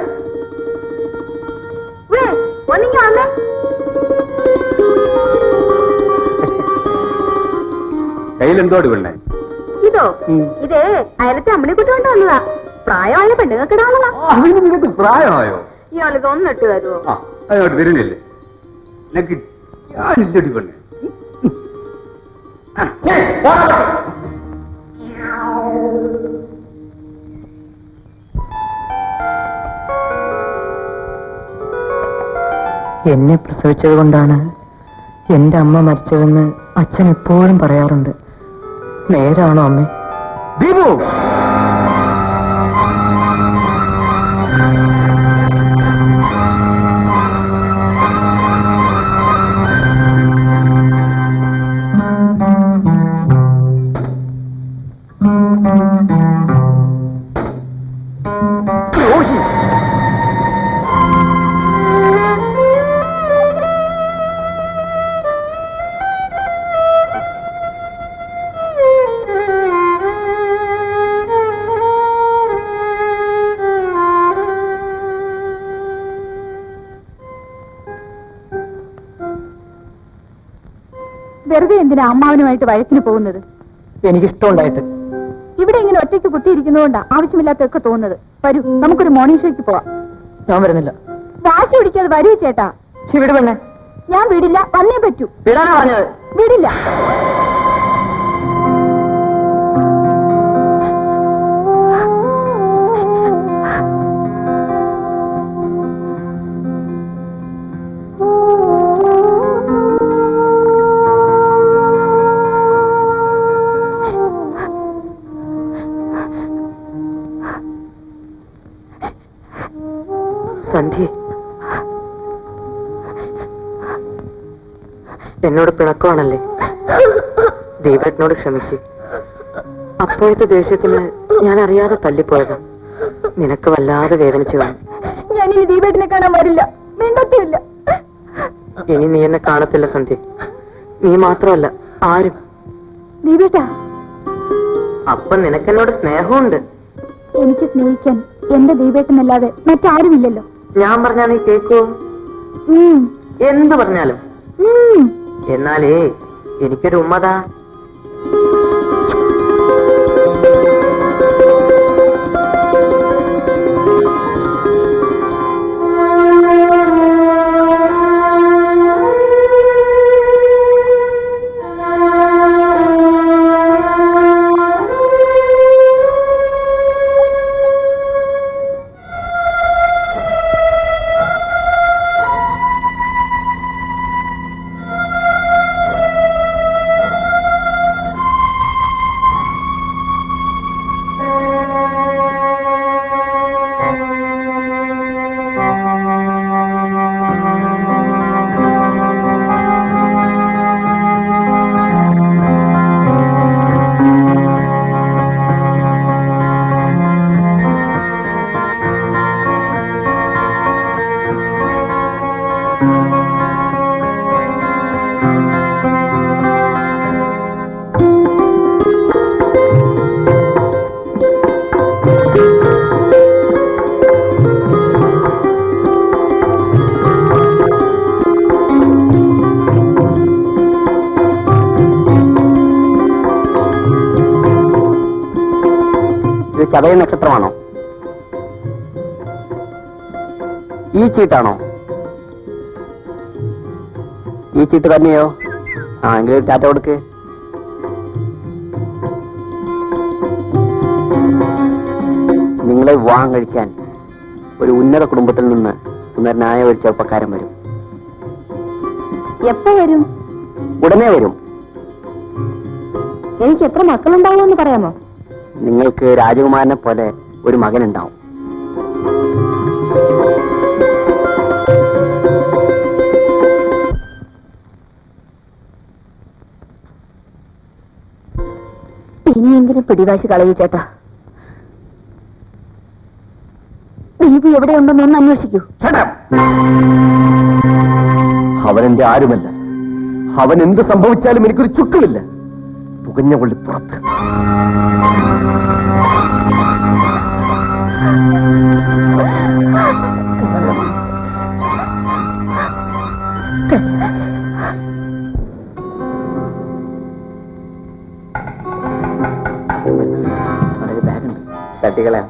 കയ്യിലെന്തോടി പെണ്ണേ? ഇതോ? ഇത് അയലത്തെ അമ്മണിക്കുട്ടി കൊണ്ട് വന്നതാ. പ്രായമായ പെണ്ണുങ്ങൾക്കിടാനുള്ളതാ. അതിന് നിനക്ക് പ്രായമായോ? ഇയാളിത് ഒന്നിട്ട് തരുമോ? ആ, അതോട്ട് വരുന്നില്ലേ? നിനക്ക് ഞാനില്ലടി പെണ്ണേ. എന്നെ പ്രസവിച്ചത് കൊണ്ടാണ് എന്റെ അമ്മ മരിച്ചതെന്ന് അച്ഛൻ എപ്പോഴും പറയാറുണ്ട്. നേരാണോ അമ്മേ? ദീപു, വെറുതെ എന്തിനാ അമ്മാവനുമായിട്ട് വഴക്കിന് പോകുന്നത്? എനിക്കിഷ്ടമുണ്ടായിട്ട്. ഇവിടെ ഇങ്ങനെ ഒറ്റയ്ക്ക് കുത്തിയിരിക്കുന്നതുകൊണ്ടാ ആവശ്യമില്ലാത്തൊക്കെ തോന്നുന്നത്. വരൂ, നമുക്കൊരു മോർണിംഗ് ഷോയ്ക്ക് പോവാം. ഞാൻ വരുന്നില്ല. വാശി പിടിക്കാതെ വരൂ ചേട്ടാ. വിട് പെണ്ണെ. ഞാൻ വിടില്ല, വന്നേ പറ്റൂ. വിടാനാ പറഞ്ഞത്. വിടില്ല. സന്ധ്യ, എന്നോട് പിണക്കമാണല്ലേ? ദീപേട്ടനോട് ക്ഷമിച്ച്. അപ്പോഴത്തെ ദേഷ്യത്തിന് ഞാൻ അറിയാതെ തല്ലിപ്പോയതാ. നിനക്ക് വല്ലാതെ വേദനിച്ചു കാണും. ഞാൻ ഇനി ദീപേട്ടനെ കാണാൻ വരില്ല, മിണ്ടത്തുമില്ല. ഇനി നീ എന്നെ കാണത്തില്ല സന്ധ്യ. നീ മാത്രമല്ല, ആരും. ദീപേട്ടാ, അപ്പൊ നിനക്കെന്നോട് സ്നേഹമുണ്ട്. എനിക്ക് സ്നേഹിക്കാൻ എന്റെ ദീപേട്ടനല്ലാതെ മറ്റാരുമില്ലല്ലോ. ഞാൻ പറഞ്ഞാ നീ കേക്കോ? എന്തു പറഞ്ഞാലും. എന്നാലേ എനിക്കൊരു ഉമ്മതാ. ചതയ നക്ഷത്രമാണോ? ഈ ചീട്ടാണോ? ഈ ചീട്ട് തന്നെയോ? ആ എങ്കിൽ ടാറ്റ കൊടുക്ക്. നിങ്ങളെ വിവാഹം കഴിക്കാൻ ഒരു ഉന്നത കുടുംബത്തിൽ നിന്ന് സുന്ദരനായ ഒരു ചെറുപ്പക്കാരൻ വരും. എപ്പോ വരും? ഉടനെ വരും. എനിക്ക് എത്ര മക്കളുണ്ടാവുമെന്ന് പറയാമോ? നിങ്ങൾക്ക് രാജകുമാരനെ പോലെ ഒരു മകനുണ്ടാവും. ഇനിയെങ്കിലും പിടിവാശി കളയൂ ചേട്ടാ. ദീപു എവിടെയുണ്ടെന്ന് ഒന്ന് അന്വേഷിക്കൂ. അവനെന്റെ ആരുമല്ല. അവൻ എന്ത് സംഭവിച്ചാലും എനിക്കൊരു ചുക്കുമില്ല. പുകഞ്ഞ കൊള്ളി പുറത്ത്. തട്ടികളെ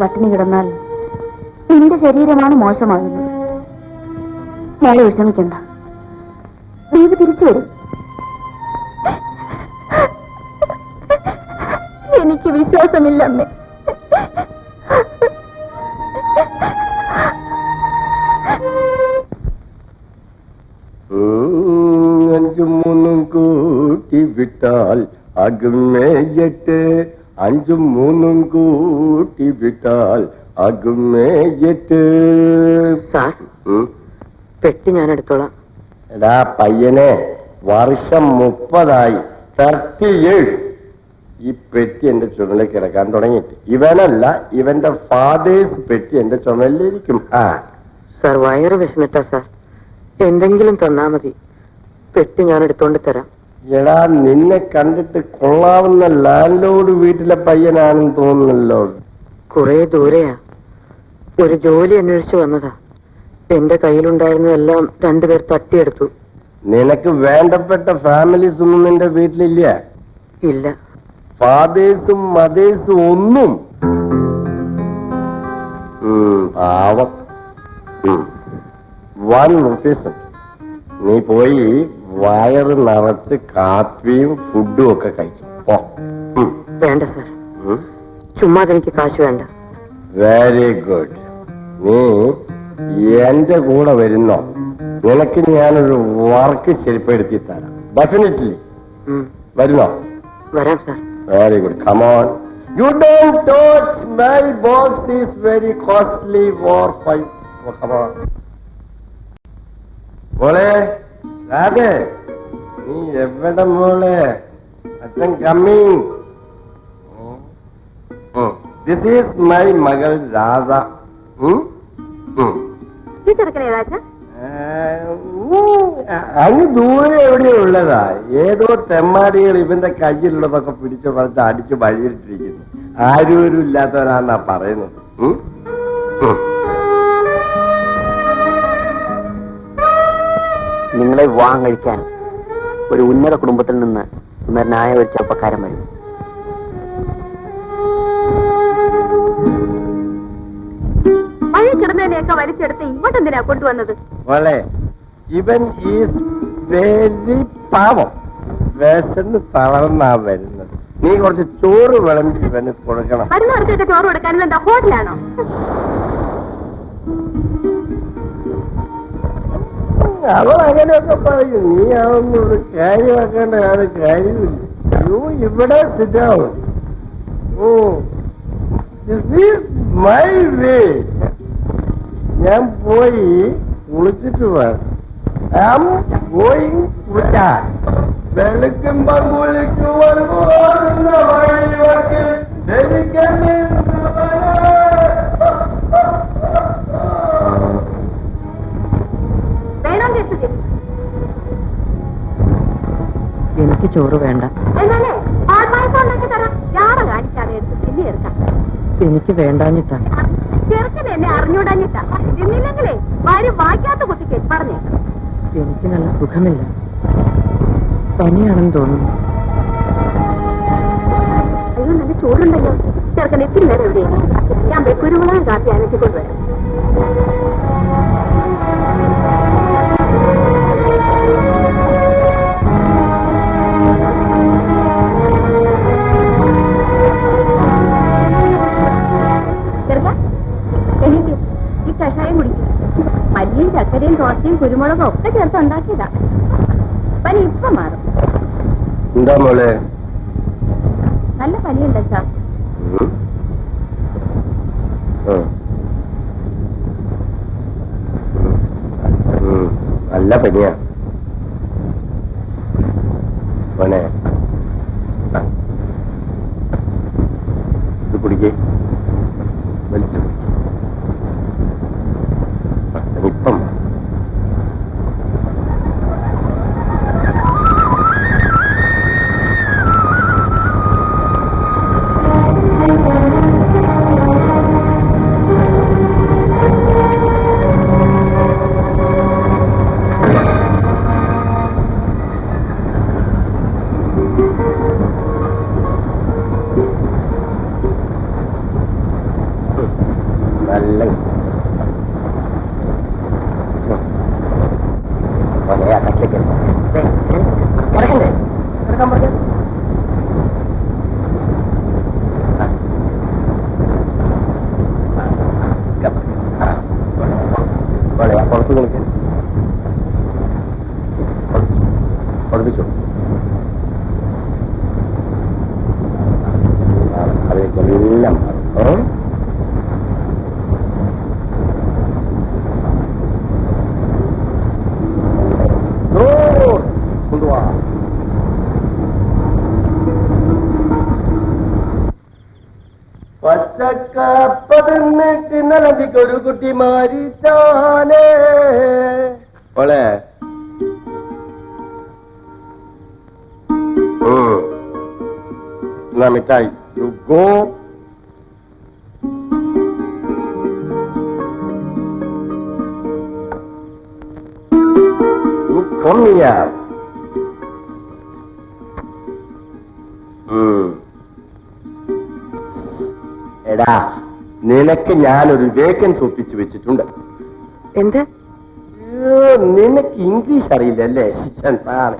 പട്ടിണി കിടന്നാൽ നിന്റെ ശരീരമാണ് മോശമാകുന്നത്. മോളെ വിഷമിക്കണ്ട, ദീപ് തിരിച്ചു വരും. എനിക്ക് വിശ്വാസമില്ല അമ്മേ. അഞ്ചും മൂന്നും കൂട്ടി വിട്ടാൽ ആകുമേ 8. 5ഉം 3ഉം കൂട്ടി വിട്ടാൽ ആകുമേ 8. സാർ, പെട്ടി ഞാൻ എടുത്തോളാം. എടാ പയ്യനെ, വർഷം 30 30 years ഈ പെട്ടി എന്റെ ചുമലിൽ കിടക്കാൻ തുടങ്ങിയിട്ട്. ഇവനല്ല, ഇവന്റെ ഫാദേഴ്സ് പെട്ടി എന്റെ ചുമലിലിരിക്കും. സാർ, വയറ് വിശന്നിട്ടാ സാർ, എന്തെങ്കിലും തന്നാ മതി. പെട്ടി ഞാൻ എടുത്തോണ്ട് തരാം. എടാ, നിന്നെ കണ്ടിട്ട് കൊള്ളാവുന്ന ലാൻഡ് ലോഡ് വീട്ടിലെ പയ്യനാണെന്ന് തോന്നുന്നല്ലോ. കുറെ ദൂരെയാ, ഒരു ജോലി അന്വേഷിച്ചു വന്നതാ. എന്റെ കയ്യിലുണ്ടായിരുന്നതെല്ലാം 2 പേർ തട്ടിയെടുത്തു. നിനക്ക് വേണ്ടപ്പെട്ട ഫാമിലീസ് ഒന്നും നിന്റെ വീട്ടിലില്ല? ഇല്ല. ഫാദേഴ്സും മദേഴ്സും ഒന്നും? പാവം. 1 rupees. നീ പോയി വയറ് നിറച്ച് കാപ്പിയും ഫുഡും ഒക്കെ കഴിച്ചു. വേണ്ട സാർ, ചുമ്മാ എനിക്ക് കാശ് വേണ്ട. Very good. നീ എന്റെ കൂടെ വരുന്നോ? നിനക്ക് ഞാനൊരു വർക്ക് ശരിപ്പെടുത്തി തരാം. ഡെഫിനറ്റ്ലി വരുന്നോ? വരാം sir. Very good. Come on. You don't touch my box is very costly for 5. Come on. മോളെ രാധേ, നീ എവിടെ മോളെ? അച്ഛൻ കമ്മിങ്. ദിസ് ഈസ് മൈ മകൾ രാധ. ഈ ചെറുക്കനെ ഏതാച്ചാ? അങ്ങ് ദൂരെ എവിടെയോ ഉള്ളതാ. ഏതോ തെമ്മാടികൾ ഇവന്റെ കയ്യിലുള്ളതൊക്കെ പിടിച്ചു പറഞ്ഞ് അടിച്ചു വഴിയിട്ടിരിക്കുന്നു. ആരും ഇല്ലാത്തവരാന്നാ പറയുന്നത്. നിങ്ങളെ വിവാഹം കഴിക്കാൻ ഒരു ഉന്നത കുടുംബത്തിൽ നിന്ന് സുന്ദരനായ ഒരു ചെറുപ്പക്കാരൻ വരും. വഴി കിടന്നതിനെയൊക്കെ വലിച്ചെടുത്ത് ഇങ്ങോട്ടെന്തിനാ കൊണ്ടുവന്നത്? മോളെ, ഇവൻ ഈസ് വെരി പാവം. വിശന്ന് തളർന്നാ വരുന്നത്. നീ കുറച്ച് ചോറ് വിളമ്പി ഇവന് കൊടുക്കണം. വരുന്നവർക്കൊക്കെ ചോറ് കൊടുക്കാൻ എന്താ ഹോട്ടലാണോ? അവൾ അങ്ങനെയൊക്കെ പറയും. നീ അതൊന്നും ഒരു കാര്യമാക്കേണ്ട കാര്യമില്ല. ഇവിടെ സിറ്റാവും. This is my way. ഞാൻ പോയി കുളിച്ചിട്ട് വേണം. കുളിക്കാൻ വെളുക്കുമ്പോ കുളിക്കുവാൻ എനിക്ക് ചോറ് വേണ്ട. എന്നാലേ പാൽപ്പായസം തരാം. ജാട കാണിക്കാതെ എടുത്ത് പിന്നെ എടുക്കാം. എനിക്ക് വേണ്ടാഞ്ഞിട്ടാ. ചെറുക്കൻ എന്നെ അറിഞ്ഞൂടാഞ്ഞിട്ടാ. എന്നില്ലെങ്കിലേ ഭാര്യ വായിക്കാത്ത കുത്തിക്ക് പറഞ്ഞേ. എനിക്ക് നല്ല സുഖമില്ല. പനിയാണെന്ന് തോന്നുന്നു. അയ്യോ, നല്ല ചോറുണ്ടല്ലോ. ചെറുക്കൻ എത്തിരി നേരം എവിടെയാണ്? ഞാൻ കുരുമുളക് കാപ്പി അനത്തിക്കൊണ്ടുവരാം. ഈ കഷായം കുടിക്കും. മല്ലിയും ചക്കരയും ദോശയും കുരുമുളകും ഒക്കെ ചേർത്ത് ഉണ്ടാക്കിയതാ. പനി ഇപ്പൊ മാറും. എന്താ മോളെ? നല്ല പനിയുണ്ട് സാർ. നല്ല പനിയാ മോനെ. ഇത് കുടിക്കേ, വലിച്ചു. ഇപ്പം നല്ല പുറത്ത് കളിക്കാൻ പഠിപ്പിച്ചു. അതിലേക്കെല്ലാം കൊണ്ടുപോവാ. പച്ചക്കപ്പതിന്നിട്ട് നദിക്കൊരു കുട്ടി മാരിച്ചാലേ. ഓളെ മിഠായി. You go. You come here. എടാ, നിനക്ക് ഞാനൊരു വേക്കൻസി ഒപ്പിച്ചു വെച്ചിട്ടുണ്ട്. എന്ത്? നിനക്ക് ഇംഗ്ലീഷ് അറിയില്ലല്ലേ? എന്താണ്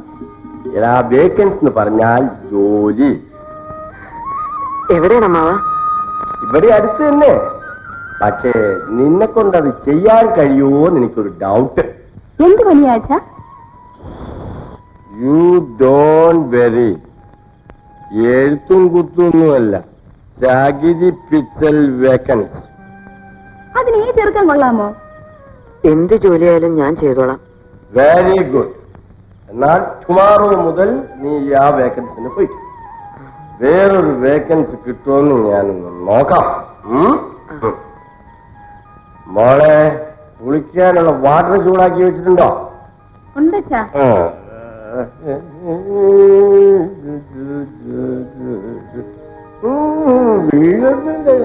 എടാ വേക്കൻസി എന്ന് പറഞ്ഞാൽ ജോലി. എവിടെയാണ് അമ്മാവ? ഇവിടെ അടുത്ത് തന്നെ. പക്ഷേ നിന്നെ കൊണ്ടത് ചെയ്യാൻ കഴിയുമോ എന്ന് എനിക്കൊരു ഡൗട്ട്. എന്ത് പനിയാച്ച? You don't worry. എഴുത്തും കുത്തൊന്നുമല്ല, ചകിരി പിച്ചൽ വേക്കൻസ്. അതിന് ഈ ചെറുക്കം കൊള്ളാമോ? എന്ത് ജോലിയായാലും ഞാൻ ചെയ്തോളാം. Very good. എന്നാൽ ടുമാറോ മുതൽ നീ ആ വേക്കൻസിന് പോയി. വേറൊരു വേക്കൻസി കിട്ടുമെന്ന് ഞാൻ നോക്കാം. മോളെ, കുളിക്കാനുള്ള വാട്ടർ ചൂടാക്കി വെച്ചിട്ടുണ്ടോ? ഉണ്ടച്ചാ. വീഴുന്നില്ലേ?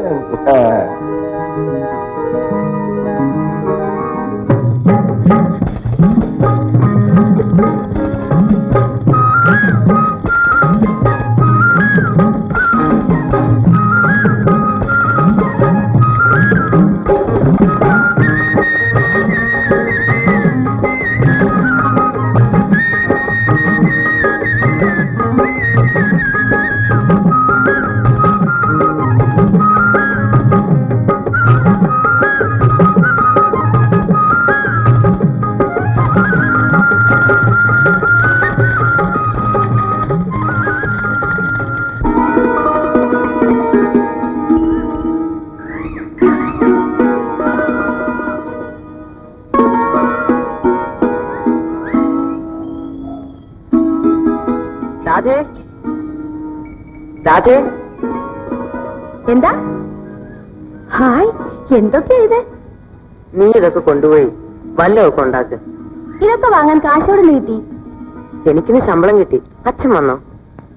എന്താ? ഹായ്, എന്തൊക്കെയാ ഇത്? നീ ഇതൊക്കെ കൊണ്ടുപോയി വല്ലതൊക്കെ ഉണ്ടാക്ക്. ഇതൊക്കെ വാങ്ങാൻ കാശോട് നീട്ടി. എനിക്കിന്ന് ശമ്പളം കിട്ടി. അച്ഛൻ വന്നോ?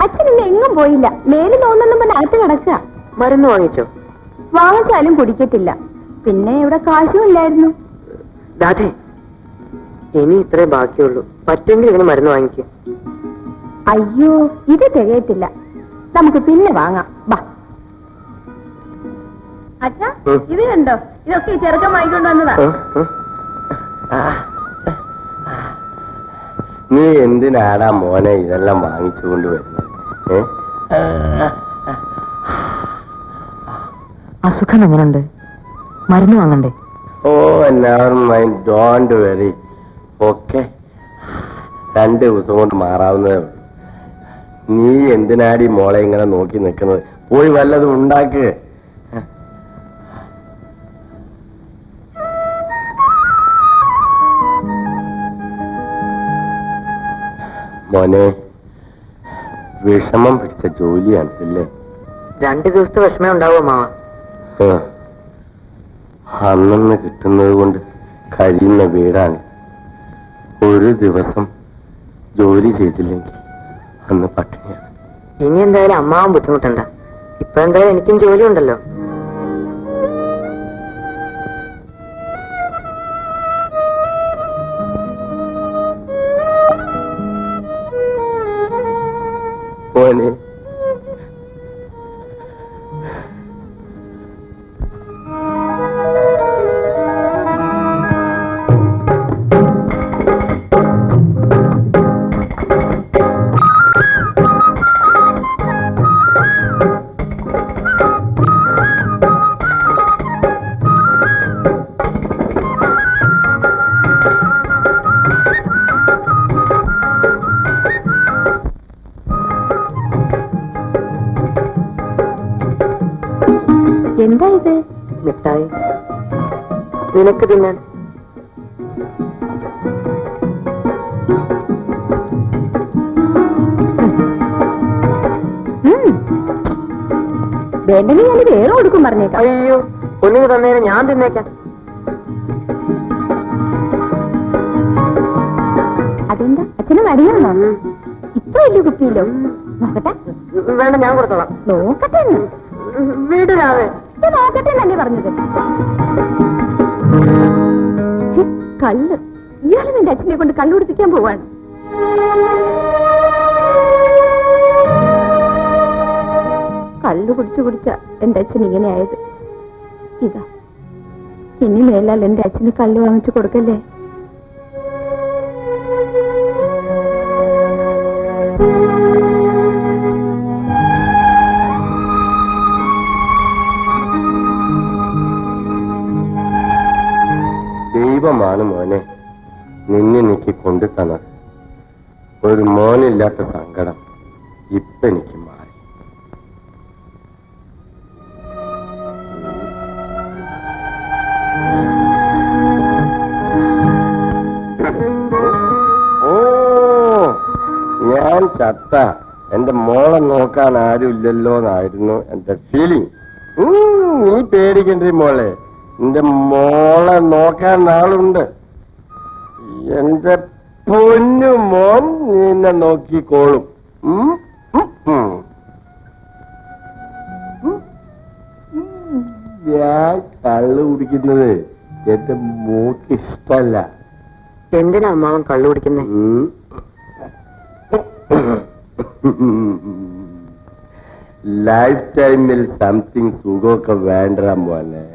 അച്ഛൻ ഇന്ന് എങ്ങും പോയില്ല. മേല് തോന്നുന്നു അകത്ത് കിടക്കുക. മരുന്ന് വാങ്ങിച്ചോ? വാങ്ങിച്ചാലും കുടിക്കത്തില്ല. പിന്നെ ഇവിടെ കാശും ഇല്ലായിരുന്നു. രാധേ, ഇനി ഇത്രേ ബാക്കിയുള്ളൂ. പറ്റുമെങ്കിൽ ഇതിന് മരുന്ന് വാങ്ങിക്കുക. അയ്യോ, ഇത് തികയത്തില്ല. നമുക്ക് പിന്നെ വാങ്ങാം. ബാ അച്ഛാ, ഇത് കണ്ടോ? ഇതൊക്കെ ചെറുക്കം വാങ്ങിക്കൊണ്ട് വന്നതാ. നീ എന്തിനാടാ മോനെ ഇതെല്ലാം വാങ്ങിച്ചു കൊണ്ടുവരുന്നത്? അസുഖം എങ്ങനെയുണ്ട്? മരുന്ന് വാങ്ങണ്ടേ? Oh, never mind, don't worry. Okay, 2 ദിവസം കൊണ്ട് മാറാവുന്നതേ ഉള്ളൂ. നീ എന്തിനാടി മോളെ ഇങ്ങനെ നോക്കി നിൽക്കുന്നത്? പോയി വല്ലതും ഉണ്ടാക്ക്. മോനെ, വിഷമം പിടിച്ച ജോലിയാണ് ഇല്ലേ? 2 ദിവസത്തെ വിഷമം ഉണ്ടാവോ മാവ? അന്നന്ന് കിട്ടുന്നത് കൊണ്ട് കഴിയുന്ന വീടാണ്. ഒരു ദിവസം ജോലി ചെയ്തില്ലെങ്കിൽ അന്ന് പട്ടിണിയാണ്. ഇനി എന്തായാലും അമ്മാവും ബുദ്ധിമുട്ടണ്ട. ഇപ്പൊ എന്തായാലും എനിക്കും ജോലി ഉണ്ടല്ലോ. മോനെ, എന്താ ഇത്? മിഠായി നിനക്ക് തിന്നാൻ. വേണ്ടെങ്കിൽ ഞാൻ വേറെ കൊടുക്കും പറഞ്ഞേക്കാം. അയ്യോ, ഒന്നിന് തന്നേരം ഞാൻ തിന്നേക്കാം. അതെന്താ, അച്ഛന് മടിയാണോ? ഇത്ര വലിയ കുപ്പിയില്ലോ? നോക്കട്ടെ. വേണ്ട, ഞാൻ കൊടുത്തോളാം. നോക്കട്ടെ. വീടിനാവേ നോക്കട്ടെ എന്നല്ലേ പറഞ്ഞത്? കള്ള്. ഇയാളും എന്റെ അച്ഛനെ കൊണ്ട് കള്ളു കുടിപ്പിക്കാൻ പോവാണ്. കള്ളു കുടിച്ചു കുടിച്ച എന്റെ അച്ഛൻ ഇങ്ങനെ ആയത്. ഇതാ, ഇനി മേലാൽ എന്റെ അച്ഛന് കള്ളു വാങ്ങിച്ചു കൊടുക്കല്ലേ. ദൈവമാണ് മോനെ നിന്നെ എനിക്ക് കൊണ്ടു തന്നത്. ഒരു മോനില്ലാത്ത സങ്കടം ഇപ്പൊ എനിക്ക് മാറി. ഓ, ഞാൻ ചത്ത എന്റെ മോളെ നോക്കാൻ ആരുമില്ലല്ലോ എന്നായിരുന്നു എന്റെ ഫീലിംഗ്. നീ പേടിക്കണ്ടേ മോളെ, എന്റെ മോളെ നോക്കാൻ ആളുണ്ട്. എന്റെ പൊന്നു മോൻ നിന്നെ നോക്കിക്കോളും. ഞാൻ കള്ളു കുടിക്കുന്നത് എന്റെ മോക്ക് ഇഷ്ടല്ല. എന്തിനാ അമ്മാവൻ കള്ളു കുടിക്കുന്നേ? ലൈഫ് ടൈമിൽ സംതിങ് സുഖമൊക്കെ വേണ്ട മോനെ.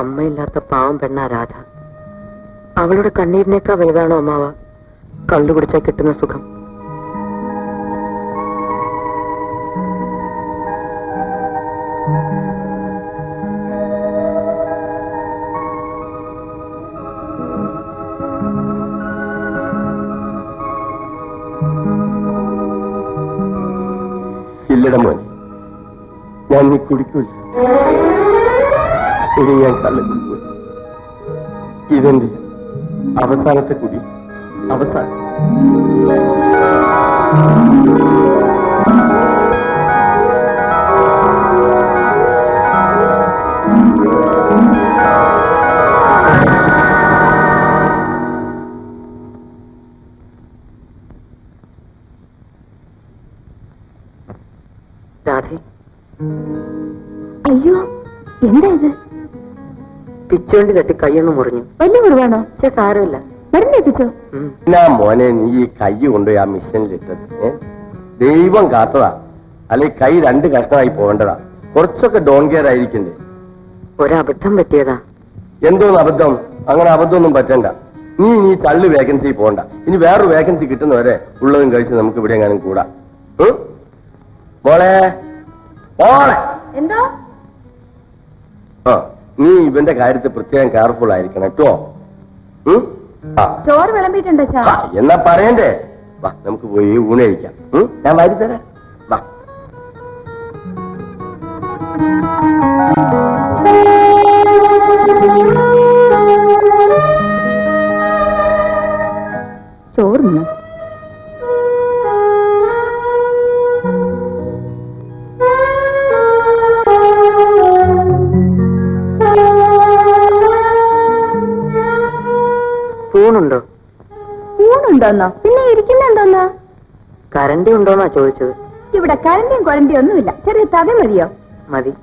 അമ്മയില്ലാത്ത പാവം പെണ്ണാ രാധ. അവളുടെ കണ്ണീരിനേക്കാ വലുതാണോ അമ്മാവ കള്ളു കുടിച്ചാൽ കിട്ടുന്ന സുഖം? ഇല്ലട മോനെ, ഞാൻ നീ കുടിക്കൂല. ഇനി ഞാൻ കള്ളു കുടിക്കൂല. ഇതെന്റെ അവസാനത്തെ കുടി. അവസാനം. രാധേ, അയ്യോ, എന്താ ഇത്? പിച്ചുവണ്ടി തട്ടി കൈയൊന്ന് മുറിഞ്ഞു. വലിയ മുറിവാണോ? സാരമില്ല, മരുന്നെത്തിച്ചോ? എന്നാ മോനെ നീ ഈ കൈ കൊണ്ടുപോയി ആ മിഷനിലിട്ടത്? ദൈവം കാത്തതാ, അല്ലെ കൈ 2 കഷ്ണമായി പോകേണ്ടതാ. കുറച്ചൊക്കെ ഡോൺ കെയർ ആയിരിക്കണ്ടേ? ഒരബദ്ധം പറ്റിയതാ. എന്തോന്ന് അബദ്ധം? അങ്ങനെ അബദ്ധമൊന്നും പറ്റണ്ട. നീ ചള്ളു വേക്കൻസി പോണ്ട. ഇനി വേറൊരു വേക്കൻസി കിട്ടുന്നവരെ ഉള്ളതും കഴിച്ച് നമുക്ക് ഇവിടെ എങ്ങാനും കൂടാ. മോളെ, മോളെ, എന്തോ? ആ, നീ ഇവന്റെ കാര്യത്തിൽ പ്രത്യേകം കെയർഫുൾ ആയിരിക്കണം കേട്ടോ. ചോറ് വിളമ്പിട്ടുണ്ടോ? എന്നാ പറയണ്ടേ? വാ, നമുക്ക് പോയി ഊണ് കഴിക്കാം. ഞാൻ വാരി തരാം. വാ. ചോറിന് സ്പൂണുണ്ടോ? ഊണുണ്ടോന്നോ? പിന്നെ ഇരിക്കുന്നുണ്ടോന്നോ? കരണ്ടി ഉണ്ടോന്നാ ചോദിച്ചത്. ഇവിടെ കരണ്ടിയും കൊരണ്ടിയും ഒന്നുമില്ല. ചെറിയ തവി മതിയോ? മതി.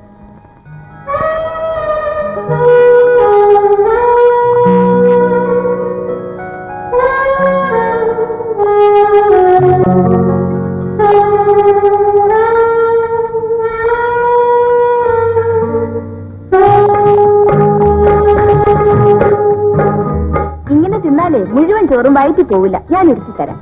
ഇങ്ങനെ തിന്നാലേ മുഴുവൻ ചോറും വയറ്റി പോവില്ല. ഞാൻ ഒരുക്കി തരാം.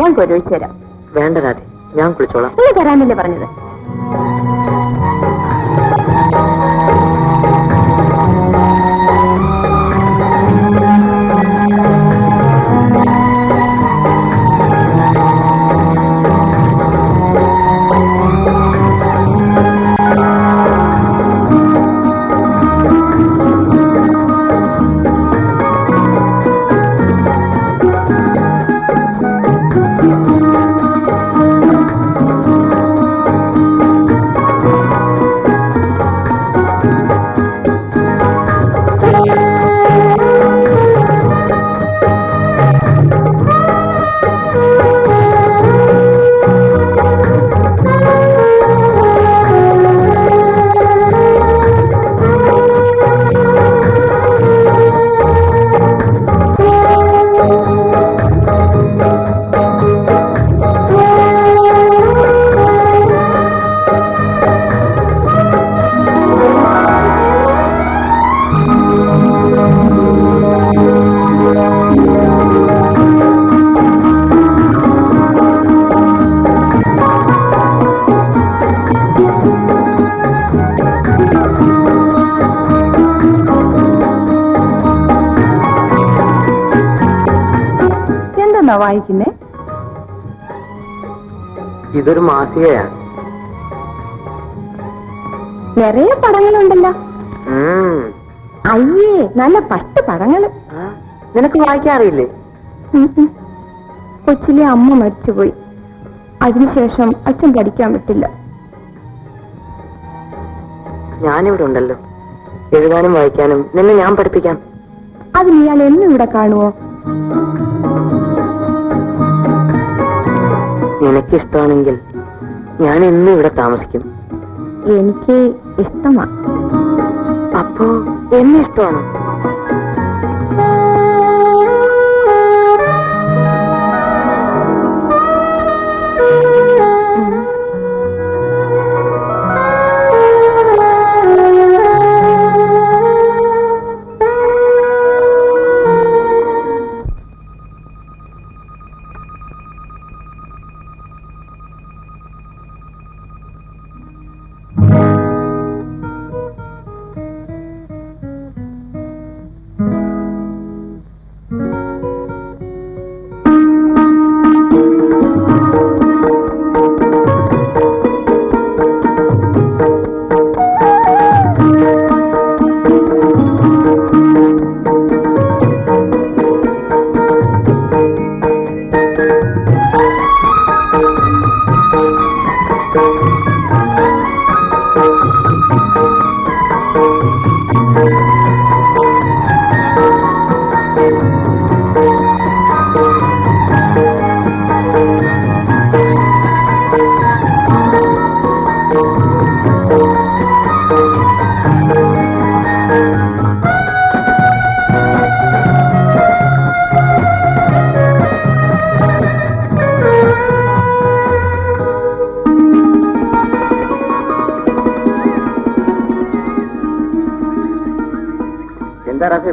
ഞാൻ കൊരൊഴിച്ചു തരാം. വേണ്ട രാധേ, ഞാൻ കുളിച്ചോളാം. നീ തരാനല്ലേ പറഞ്ഞത്? വായിക്കുന്നേ? ഇതൊരു മാസികയാണ്. നിറയെ പടങ്ങളുണ്ടല്ലോ. അയ്യേ, നല്ല പട്ട് പടങ്ങള്. നിനക്ക് വായിക്കാറില്ലേ? കൊച്ചിലെ അമ്മ മരിച്ചുപോയി. അതിനുശേഷം അച്ഛൻ പഠിക്കാൻ പറ്റില്ല. ഞാനിവിടെ ഉണ്ടല്ലോ, എഴുതാനും വായിക്കാനും നിന്നെ ഞാൻ പഠിപ്പിക്കാം. അതിന് ഇയാൾ എന്നും ഇവിടെ കാണുവോ? നിനക്കിഷ്ടമാണെങ്കിൽ ഞാൻ എന്നും ഇവിടെ താമസിക്കും. എനിക്ക് ഇഷ്ടമാ. അപ്പോ എന്നെ ഇഷ്ടമാണോ?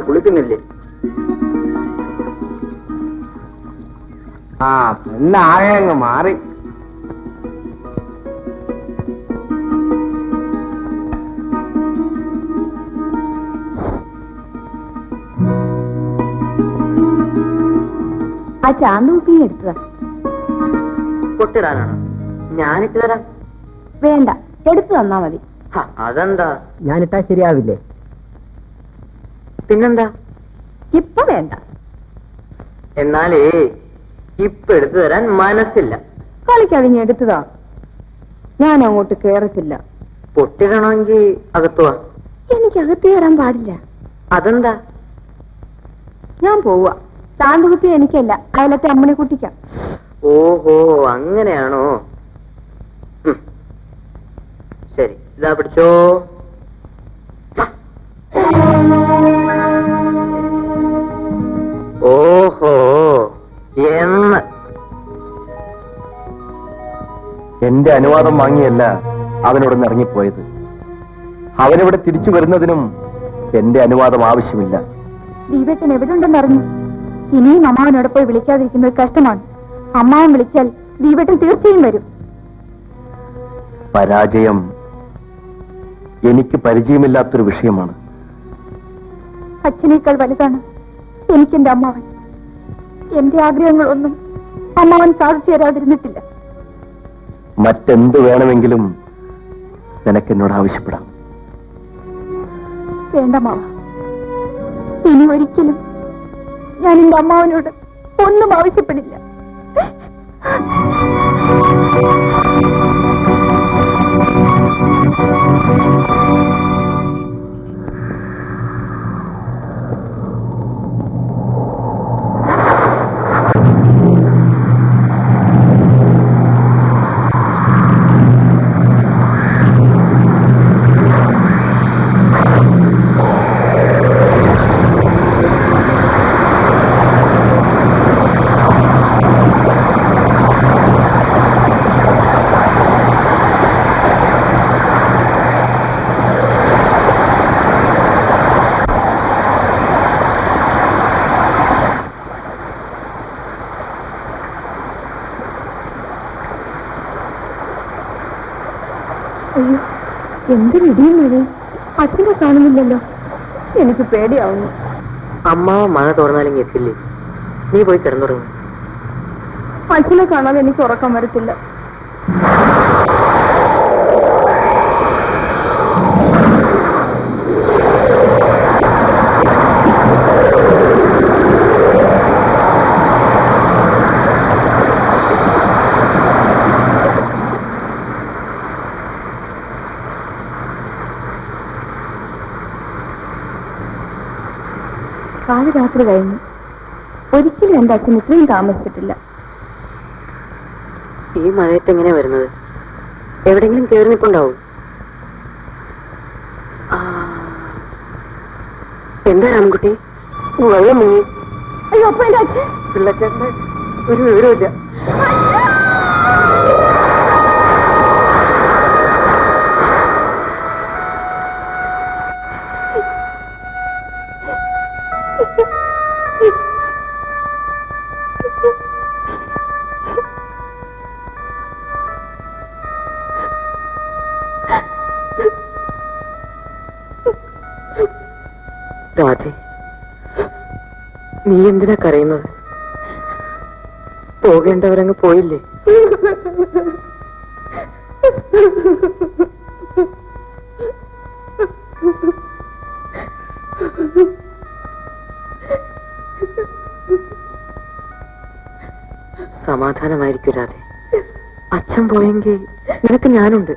കുളിക്കുന്നില്ലേ? പെണ്ണാകെ അങ്ങ് മാറി. ആ ചാന്തൂപ്പി എടുത്തതാ. പൊട്ടിടാനാണോ? ഞാനിട്ട് തരാം. വേണ്ട, എടുത്തു തന്നാ മതി. അതെന്താ? ഞാനിട്ടാ ശരിയാവില്ലേ? പിന്നെന്താ? ഇപ്പൊ വേണ്ട. എന്നാലേ ഇപ്പൊ എടുത്തു തരാൻ മനസ്സില്ല. കളിക്കഴിഞ്ഞ് എടുത്തതാ. ഞാൻ അങ്ങോട്ട് കേറത്തില്ല. പൊട്ടിടണമെങ്കിൽ അകത്തുവാ. എനിക്ക് അകത്ത് കയറാൻ പാടില്ല. അതെന്താ? ഞാൻ പോവാ. ചാന്തുകുത്തി എനിക്കല്ല, അയലത്തെ അമ്മനെ കുട്ടിക്കാം. ഓഹോ, അങ്ങനെയാണോ? ശരി, ഇതാ പിടിച്ചോ. ഓഹോ, എന്ന് എന്റെ അനുവാദം വാങ്ങിയല്ല അവനോടൊന്ന് ഇറങ്ങിപ്പോയത്. അവനിവിടെ തിരിച്ചു വരുന്നതിനും എന്റെ അനുവാദം ആവശ്യമില്ല. ദീപേട്ടൻ എവിടെ ഉണ്ടെന്നറിഞ്ഞു. ഇനിയും അമ്മാവനോട് പോയി വിളിക്കാതിരിക്കുന്നത് കഷ്ടമാണ്. അമ്മാവൻ വിളിച്ചാൽ ദീപേട്ടൻ തീർച്ചയായും വരും. പരാജയം എനിക്ക് പരിചയമില്ലാത്തൊരു വിഷയമാണ്. അച്ഛനേക്കാൾ വലുതാണ് എനിക്കെന്റെ അമ്മാവൻ. എന്റെ ആഗ്രഹങ്ങളൊന്നും അമ്മാവൻ സാധിച്ചു തരാതിരുന്നിട്ടില്ല. മറ്റെന്ത് വേണമെങ്കിലും നിനക്കെന്നോട് ആവശ്യപ്പെടാം. വേണ്ട മാവ, ഇനി ഒരിക്കലും ഞാൻ എന്റെ അമ്മാവനോട് ഒന്നും ആവശ്യപ്പെടില്ല. അയ്യോ, എന്തൊരു ഇടിയും മഴയും. അച്ഛനെ കാണുന്നില്ലല്ലോ. എനിക്ക് പേടിയാവുന്നു. അമ്മാവൻ മഴ തുറന്നാലെങ്കിൽ എത്തില്ലേ? നീ പോയി കിടന്നുറങ്ങും. അച്ഛനെ കാണാൻ എനിക്ക് ഉറക്കം വരത്തില്ല. രാത്രി കഴിഞ്ഞു. ഒരിക്കലും എന്റെ അച്ഛൻ ഇത്രയും താമസിച്ചിട്ടില്ല. ഈ മഴയത്ത് എങ്ങനെയാ വരുന്നത്? എവിടെങ്കിലും കേറി നിൽപ്പുണ്ടാവും. എന്താ രാമൻകുട്ടി, വെള്ളം മുങ്ങി? അയ്യോ, അപ്പൊ എന്റെ അച്ഛൻ? പിള്ളച്ചേട്ടന് ഒരു വിവരമില്ല. രാധേ, നീ എന്തിനാ കരയുന്നത്? പോകേണ്ടവരങ്ങ് പോയില്ലേ? സമാധാനമായിരിക്കും രാധേ. അച്ഛൻ പോയെങ്കിൽ നിനക്ക് ഞാനുണ്ട്.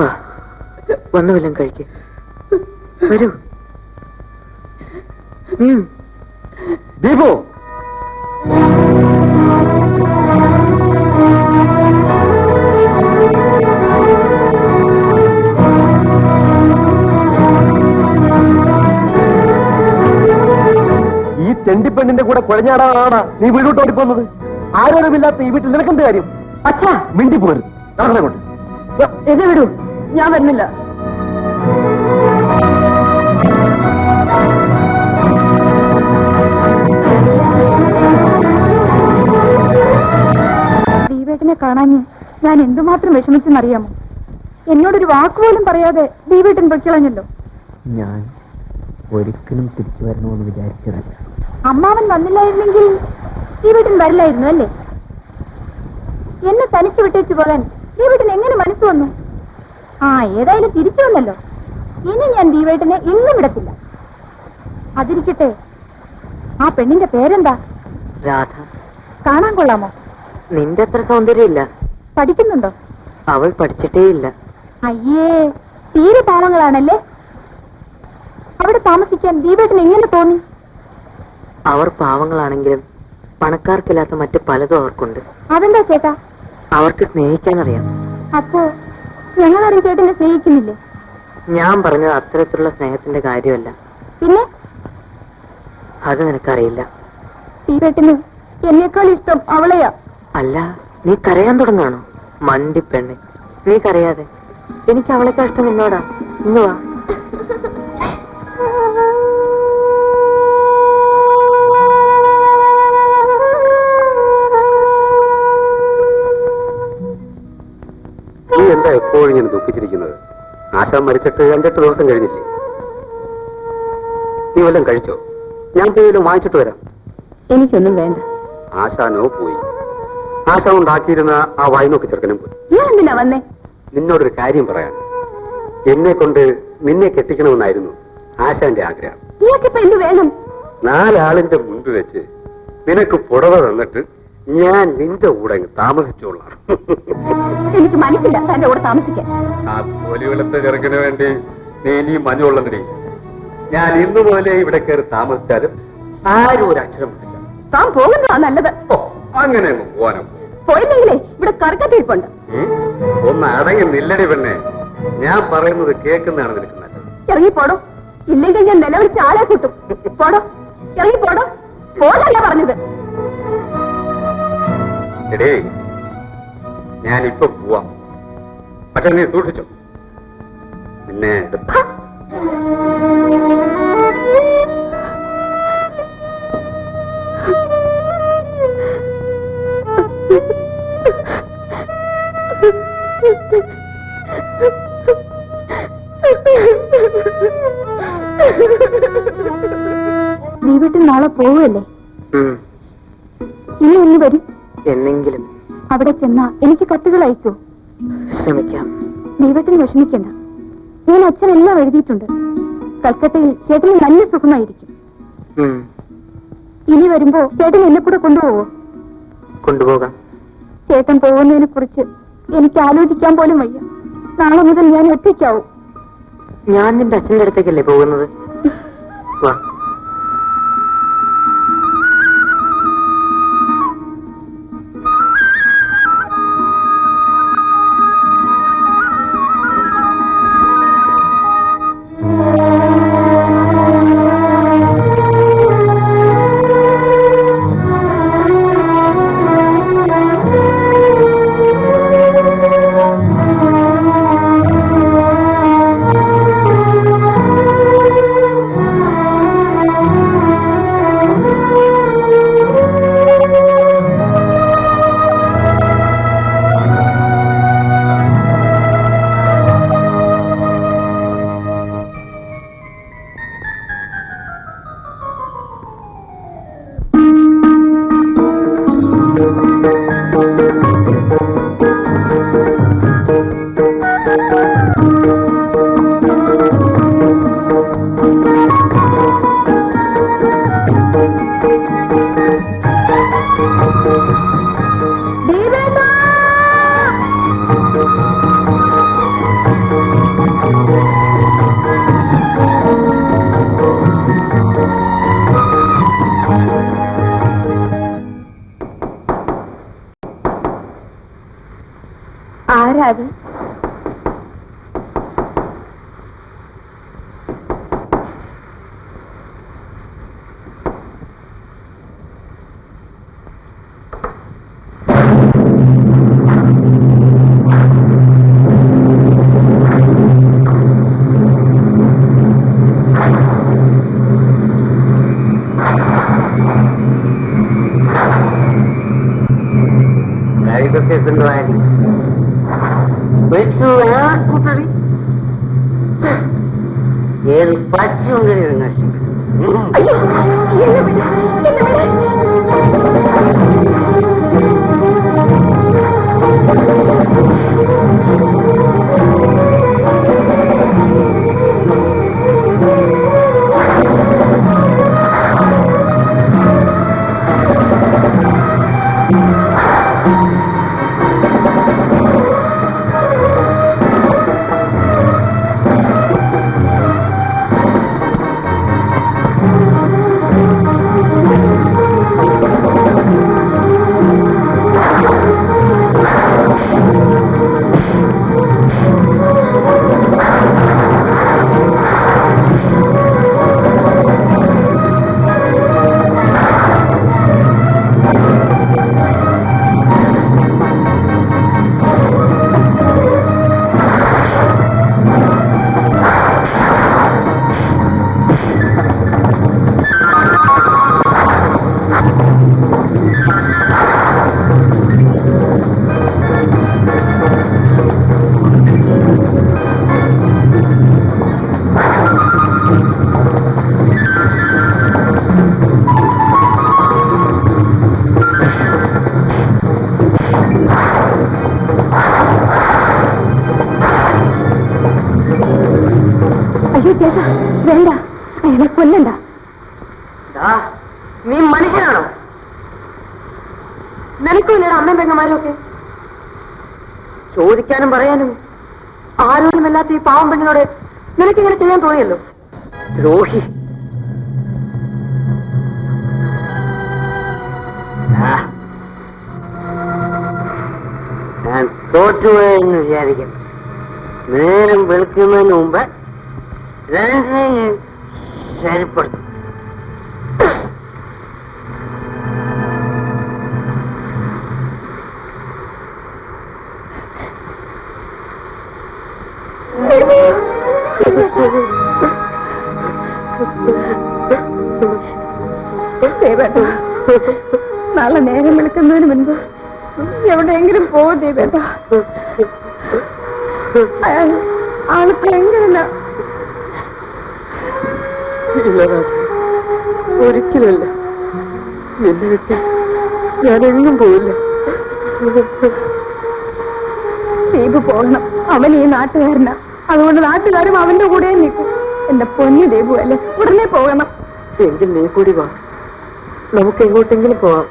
വാ, വന്നു വല്ലതും കഴിക്ക്. വരൂ. ദീപു, ഈ തെണ്ടിപ്പെണ്ണിന്റെ കൂടെ കുഴഞ്ഞാടാനാണ് നീ വീടോട്ട് ഓടിപ്പോന്നത്. ആരോരുമില്ലാത്ത ഈ വീട്ടിൽ നിനക്കെന്ത് കാര്യം? അച്ഛാ, മിണ്ടിപ്പോരുത്. നടന്നേ കൊണ്ട് എന്നെ വിടൂ, ഞാൻ വരുന്നില്ല. ദീപേട്ടനെ കാണാഞ്ഞ് ഞാൻ എന്തുമാത്രം വിഷമിച്ചെന്നറിയാമോ? എന്നോടൊരു വാക്കുപോലും പറയാതെ ദീപേട്ടൻ പൊയ്ക്കളഞ്ഞല്ലോ. ഞാൻ ഒരിക്കലും തിരിച്ചു വരണമെന്ന് വിചാരിച്ചതല്ല. അമ്മാവൻ വന്നില്ലായിരുന്നെങ്കിൽ ദീപേട്ടൻ വരില്ലായിരുന്നു അല്ലേ? എന്നെ തനിച്ചു വിട്ടേച്ചു പോകാൻ ദീപേട്ടൻ എങ്ങനെ മനസ്സ് വന്നു? ഏതായാലും തിരിച്ചു വന്നല്ലോ. ഇനി ഞാൻ ദീപേട്ടനെ എങ്ങും വിടത്തില്ല. അതിരിക്കട്ടെ, ആ പെണ്ണിന്റെ പേരെന്താ? രാധ. കാണാൻ കൊള്ളാമോ? നിന്റെ അത്ര സൗന്ദര്യമില്ല. പഠിക്കുന്നുണ്ടോ? അവൾ പഠിച്ചിട്ടേ ഇല്ല. അയ്യേ, തീരെ പാവങ്ങളാണല്ലേ. അവിടെ താമസിക്കാൻ ദീപേട്ടൻ എങ്ങനെ തോന്നി? അവർ പാവങ്ങളാണെങ്കിലും പണക്കാർക്കില്ലാത്ത മറ്റു പലതും അവർക്കുണ്ട്. അതെന്താ ചേട്ടാ? അവർക്ക് സ്നേഹിക്കാൻ അറിയാം. അപ്പോ ഞങ്ങളാരും ചേട്ടനെ സ്നേഹിക്കുന്നില്ലേ? ഞാൻ പറഞ്ഞത് അത്തരത്തിലുള്ള സ്നേഹത്തിന്റെ കാര്യമല്ല. പിന്നെ? അത് നിനക്കറിയില്ല. ദീപേട്ടന് എന്നേക്കാൾ ഇഷ്ടം അവളെയാ. അല്ല, നീ കരയാൻ തുടങ്ങാണോ? മണ്ടിപ്പെണ്ണെ, നീ കരയാതെ. എനിക്ക് അവളെക്കാൾ ഇഷ്ടം നിന്നോടാ. ഇന്ന് വാ. നീ എന്താ എപ്പോഴും ഇങ്ങനെ ദുഃഖിച്ചിരിക്കുന്നത്? ആശാൻ മരിച്ചിട്ട് 5-8 ദിവസം കഴിഞ്ഞില്ലേ? നീ വല്ലതും കഴിച്ചോ? ഞാൻ പോയി വല്ലതും വാങ്ങിച്ചിട്ട് വരാം. എനിക്കൊന്നും വേണ്ട. ആശാനോ പോയി. ആശാൻ ഉണ്ടാക്കിയിരുന്ന ആ വായ്നോക്ക് ചെറുക്കനും പോയി. ഞാൻ എന്തിനാ വന്നേ? നിന്നോടൊരു കാര്യം പറയാൻ. എന്നെ കൊണ്ട് നിന്നെ കെട്ടിക്കണമെന്നായിരുന്നു ആശാന്റെ ആഗ്രഹം. ഇയാൾക്കിപ്പോ എന്ത് വേണം? 4 ആളിന്റെ മുൻപ് വെച്ച് നിനക്ക് പുടവ തന്നിട്ട് ഞാൻ നിന്റെ കൂടെ താമസിച്ചോളാം. എനിക്ക് മനസ്സില്ല തന്റെ കൂടെ താമസിക്കാൻ. ആ തൊലി വെളുത്ത ചെറുക്കിന് വേണ്ടി നീ ഇനി മഞ്ഞുള്ളതിരി. ഞാൻ ഇന്നു മുതലേ ഇവിടെ കയറി താമസിച്ചാലും ആരും ഒരു അക്ഷരം വിട്ടില്ല. താൻ പോകുന്നതാ നല്ലത്. അങ്ങനെ അങ്ങ് പോവാനോ? പോയില്ലെങ്കിലേ ഇവിടെ കറക്കത്തിരിപ്പുണ്ട്. ഒന്ന് അടങ്ങി നില്ലടി പെണ്ണെ. ഞാൻ പറയുന്നത് കേൾക്കുന്നതാണ് നിനക്ക് നല്ലത്. ഇറങ്ങിപ്പോടോ, ഇല്ലെങ്കിൽ ഞാൻ നിലവിളിച്ച് ആളെ കൂട്ടും. പോടോ, ഇറങ്ങിപ്പോടോ. പോലല്ല പറഞ്ഞത്. എടേ, ഞാനിപ്പൊ പോവാം. പക്ഷെ നീ സൂക്ഷിച്ചോ. പിന്നെ ദീപേട്ടൻ നാളെ പോവുകയല്ലേ? ഇനി ഒന്ന് വരും. എന്നെങ്കിലും അവിടെ ചെന്നാ എനിക്ക് കത്തുകൾ അയക്കൂ. ശ്രമിക്കാം. ദൈവത്തിന് വിഷമിക്കണ്ട. ഞാൻ അച്ഛനെല്ലാം എഴുതിയിട്ടുണ്ട്. കൽക്കട്ടയിൽ ചേട്ടന് നല്ല സുഖമായിരിക്കും. ഇനി വരുമ്പോ ചേട്ടൻ എന്നെ കൂടെ കൊണ്ടുപോവോ? കൊണ്ടുപോകാം. ചേട്ടൻ പോകുന്നതിനെ കുറിച്ച് എനിക്ക് ആലോചിക്കാൻ പോലും വയ്യ. നാളെ മുതൽ ഞാൻ ഒറ്റയ്ക്കാവും. ഞാൻ നിന്റെ അച്ഛൻ്റെ അടുത്തേക്കല്ലേ പോകുന്നത്? വാ. ആരാത്? കൂട്ടറി ഏത് പച്ചയുണ്ട്. അയ്യോ, എന്നെ വിട്, എന്നെ വിട്. അയ്യോ ചേട്ടാ, വേണ്ട, അയാളെ കൊല്ലണ്ട. നീ മനുഷ്യനാണോ? നിനക്കും ഇല്ലടാ അമ്മയും പെങ്ങന്മാരും ഒക്കെ? ചോദിക്കാനും പറയാനും ആരോരുമല്ലാത്ത ഈ പാവം പെണ്ണിനോട് നിനക്കിങ്ങനെ ചെയ്യാൻ തോന്നിയല്ലോ. ദ്രോഹി. ഞാൻ തോറ്റുപോയെന്ന് വിചാരിക്കും. നേരം വെളുക്കുന്നതിന് മുമ്പ് രണ്ടിനെയും ഞാൻ ശരിപ്പെടുത്തും. നാളെ നേരം വിളിക്കുന്നതിന് മുൻപ് എവിടെയെങ്കിലും പോകും ദീപേട്ട. ആള് ഭയങ്കര ഒരിക്കലുമില്ല. എന്നെ വിട്ട് ഞാനെങ്ങും പോയില്ല. ദീപു പോകണം. അവൻ ഈ നാട്ടുകാരനാ, അതുകൊണ്ട് നാട്ടുകാരും അവന്റെ കൂടെ നിൽക്കും. എന്റെ പൊന്നു ദീപു അല്ലേ, ഉടനെ പോകണം. എങ്കിൽ നീ കൂടി വാ, നമുക്ക് എങ്ങോട്ടെങ്കിലും പോവാം,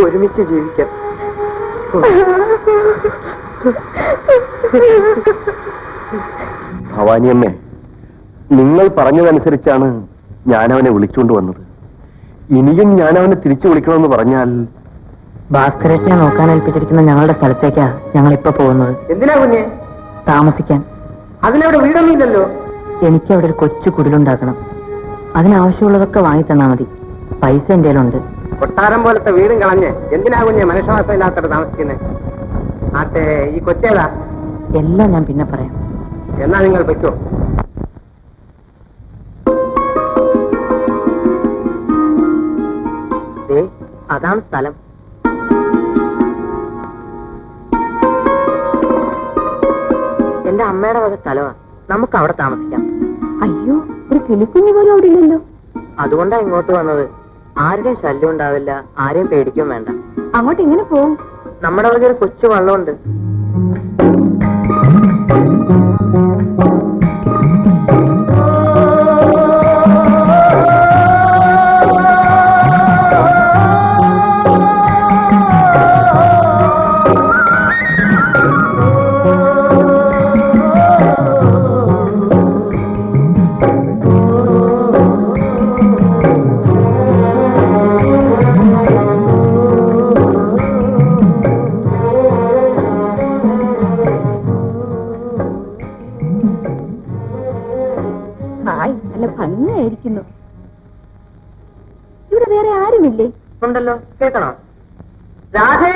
ഒരുമിച്ച് ജീവിക്കാം. ഭവാനിയമ്മേ, നിങ്ങൾ പറഞ്ഞതനുസരിച്ചാണ് ഞാനവനെ വിളിച്ചുകൊണ്ട് വന്നത്. ഇനിയും ഞാനവനെ തിരിച്ചു വിളിക്കണമെന്ന് പറഞ്ഞാൽ ഭാസ്കരേട്ടനെ നോക്കാൻ ഏൽപ്പിച്ചിരിക്കുന്ന ഞങ്ങളുടെ സ്ഥലത്തേക്കാ ഞങ്ങൾ ഇപ്പൊ പോകുന്നത്. എന്തിനാ കുഞ്ഞെ? താമസിക്കാൻ. അതിനവിടെ വീടൊന്നുമില്ലല്ലോ. എനിക്ക് അവിടെ ഒരു കൊച്ചു കുടിലുണ്ടാക്കണം. അതിനാവശ്യമുള്ളതൊക്കെ വാങ്ങി തന്നാ മതി. പൈസ എന്റെ കയ്യിലുണ്ട്. കൊട്ടാരം പോലത്തെ വീടും കളഞ്ഞ് എന്തിനാ കുഞ്ഞെ മനുഷ്യവാസം ഇല്ലാത്തത് താമസിക്കുന്നത്? ആട്ടെ, ഈ കൊച്ചേതാ? എല്ലാം ഞാൻ പിന്നെ പറയാം. എന്നാ നിങ്ങൾ വെക്കോ. അതാണ് സ്ഥലം. എന്റെ അമ്മയുടെ വക സ്ഥലമാ. നമുക്ക് അവിടെ താമസിക്കാം. അയ്യോ, ഒരു കിളിക്കുഞ്ഞു പോലും അവിടെ ഇല്ലല്ലോ. അതുകൊണ്ടാ ഇങ്ങോട്ട് വന്നത്. ആരുടെയും ശല്യം ഉണ്ടാവില്ല, ആരെയും പേടിക്കും വേണ്ട. അങ്ങോട്ട് എങ്ങനെ പോവും? നമ്മുടെ വക ഒരു കൊച്ചു വള്ളമുണ്ട്. ഹായ്, നല്ല ഭംഗിയായിരിക്കുന്നു. ഇവിടെ വേറെ ആരുമില്ലേ? ഉണ്ടല്ലോ, കേൾക്കണോ? രാധേ,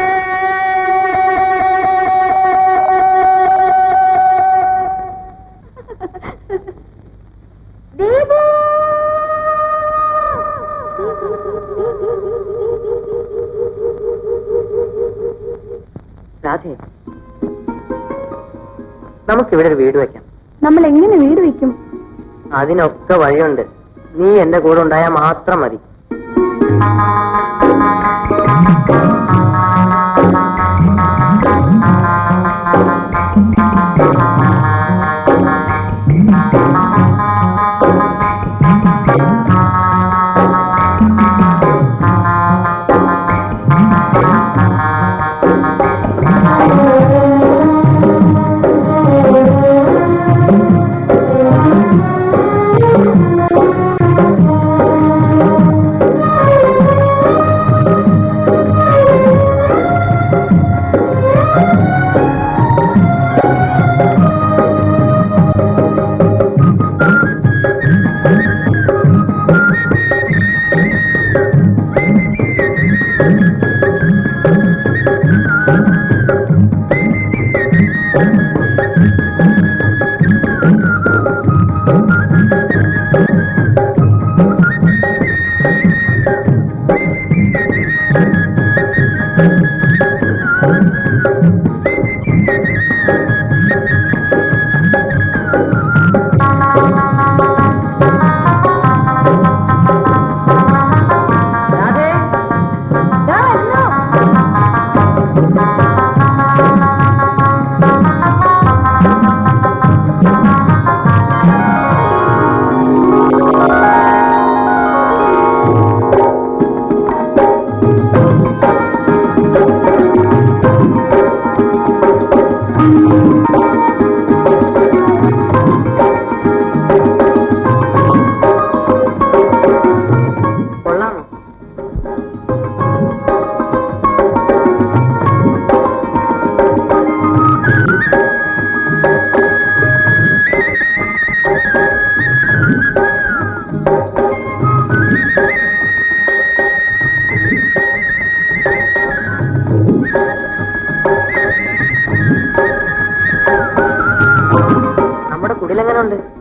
ദീപു! രാധേ, നമുക്കിവിടെ ഒരു വീട് വെക്കാം. നമ്മൾ എങ്ങനെ വീട് വെക്കും? അതിനൊക്കെ വഴിയുണ്ട്. നീ എന്റെ കൂടെ ഉണ്ടായാൽ മാത്രം മതി.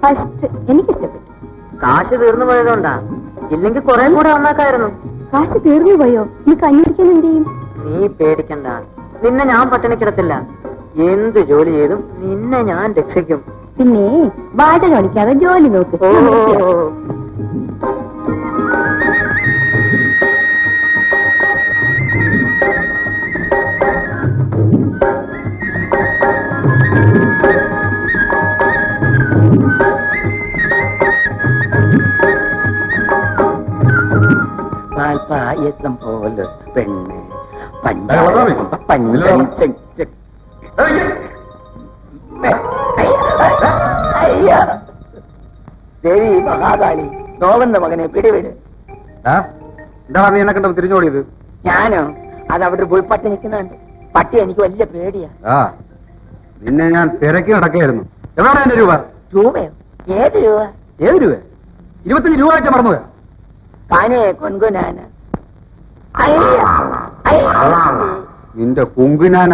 ഫസ്റ്റ് എനിക്കിഷ്ടപ്പെട്ടു. കാശ് തീർന്നു പോയതുകൊണ്ടാ, ഇല്ലെങ്കിൽ കുറെ കൂടെ നന്നാക്കായിരുന്നു. കാശ് തീർന്നു പോയോ? നീ കഞ്ഞുടിക്കാൻ എന്ത് ചെയ്യും? നീ പേടിക്കണ്ട, നിന്നെ ഞാൻ പട്ടിണി കിടത്തില്ല. എന്ത് ജോലി ചെയ്തും നിന്നെ ഞാൻ രക്ഷിക്കും. പിന്നെ വാചകം അടിക്കാതെ ജോലി നോക്ക്. ഓ പായസം പോലെ പെണ്ണ് ദേവി മഹാകാളി നോവെന്ന മകനെ പിടിവിട്. എന്താ നീ എന്നെ കണ്ടത് തിരിഞ്ഞോടിയത്? ഞാനോ? അത് അവിടെ ഒരു പുൽപ്പട്ടി നിൽക്കുന്നുണ്ട്. പട്ടി എനിക്ക് വലിയ പേടിയാ. നിന്നെ ഞാൻ തിരക്കി നടക്കുകയായിരുന്നു. എവിടെയാണ് എന്റെ രൂപ? രൂപയോ? ഏത് രൂപ? ഏത് രൂപ? 25 രൂപ വെച്ചാൽ മറന്നുപോയാ? കാനേ കൊൻകുനാന. നിന്റെ കുങ്കുനാന.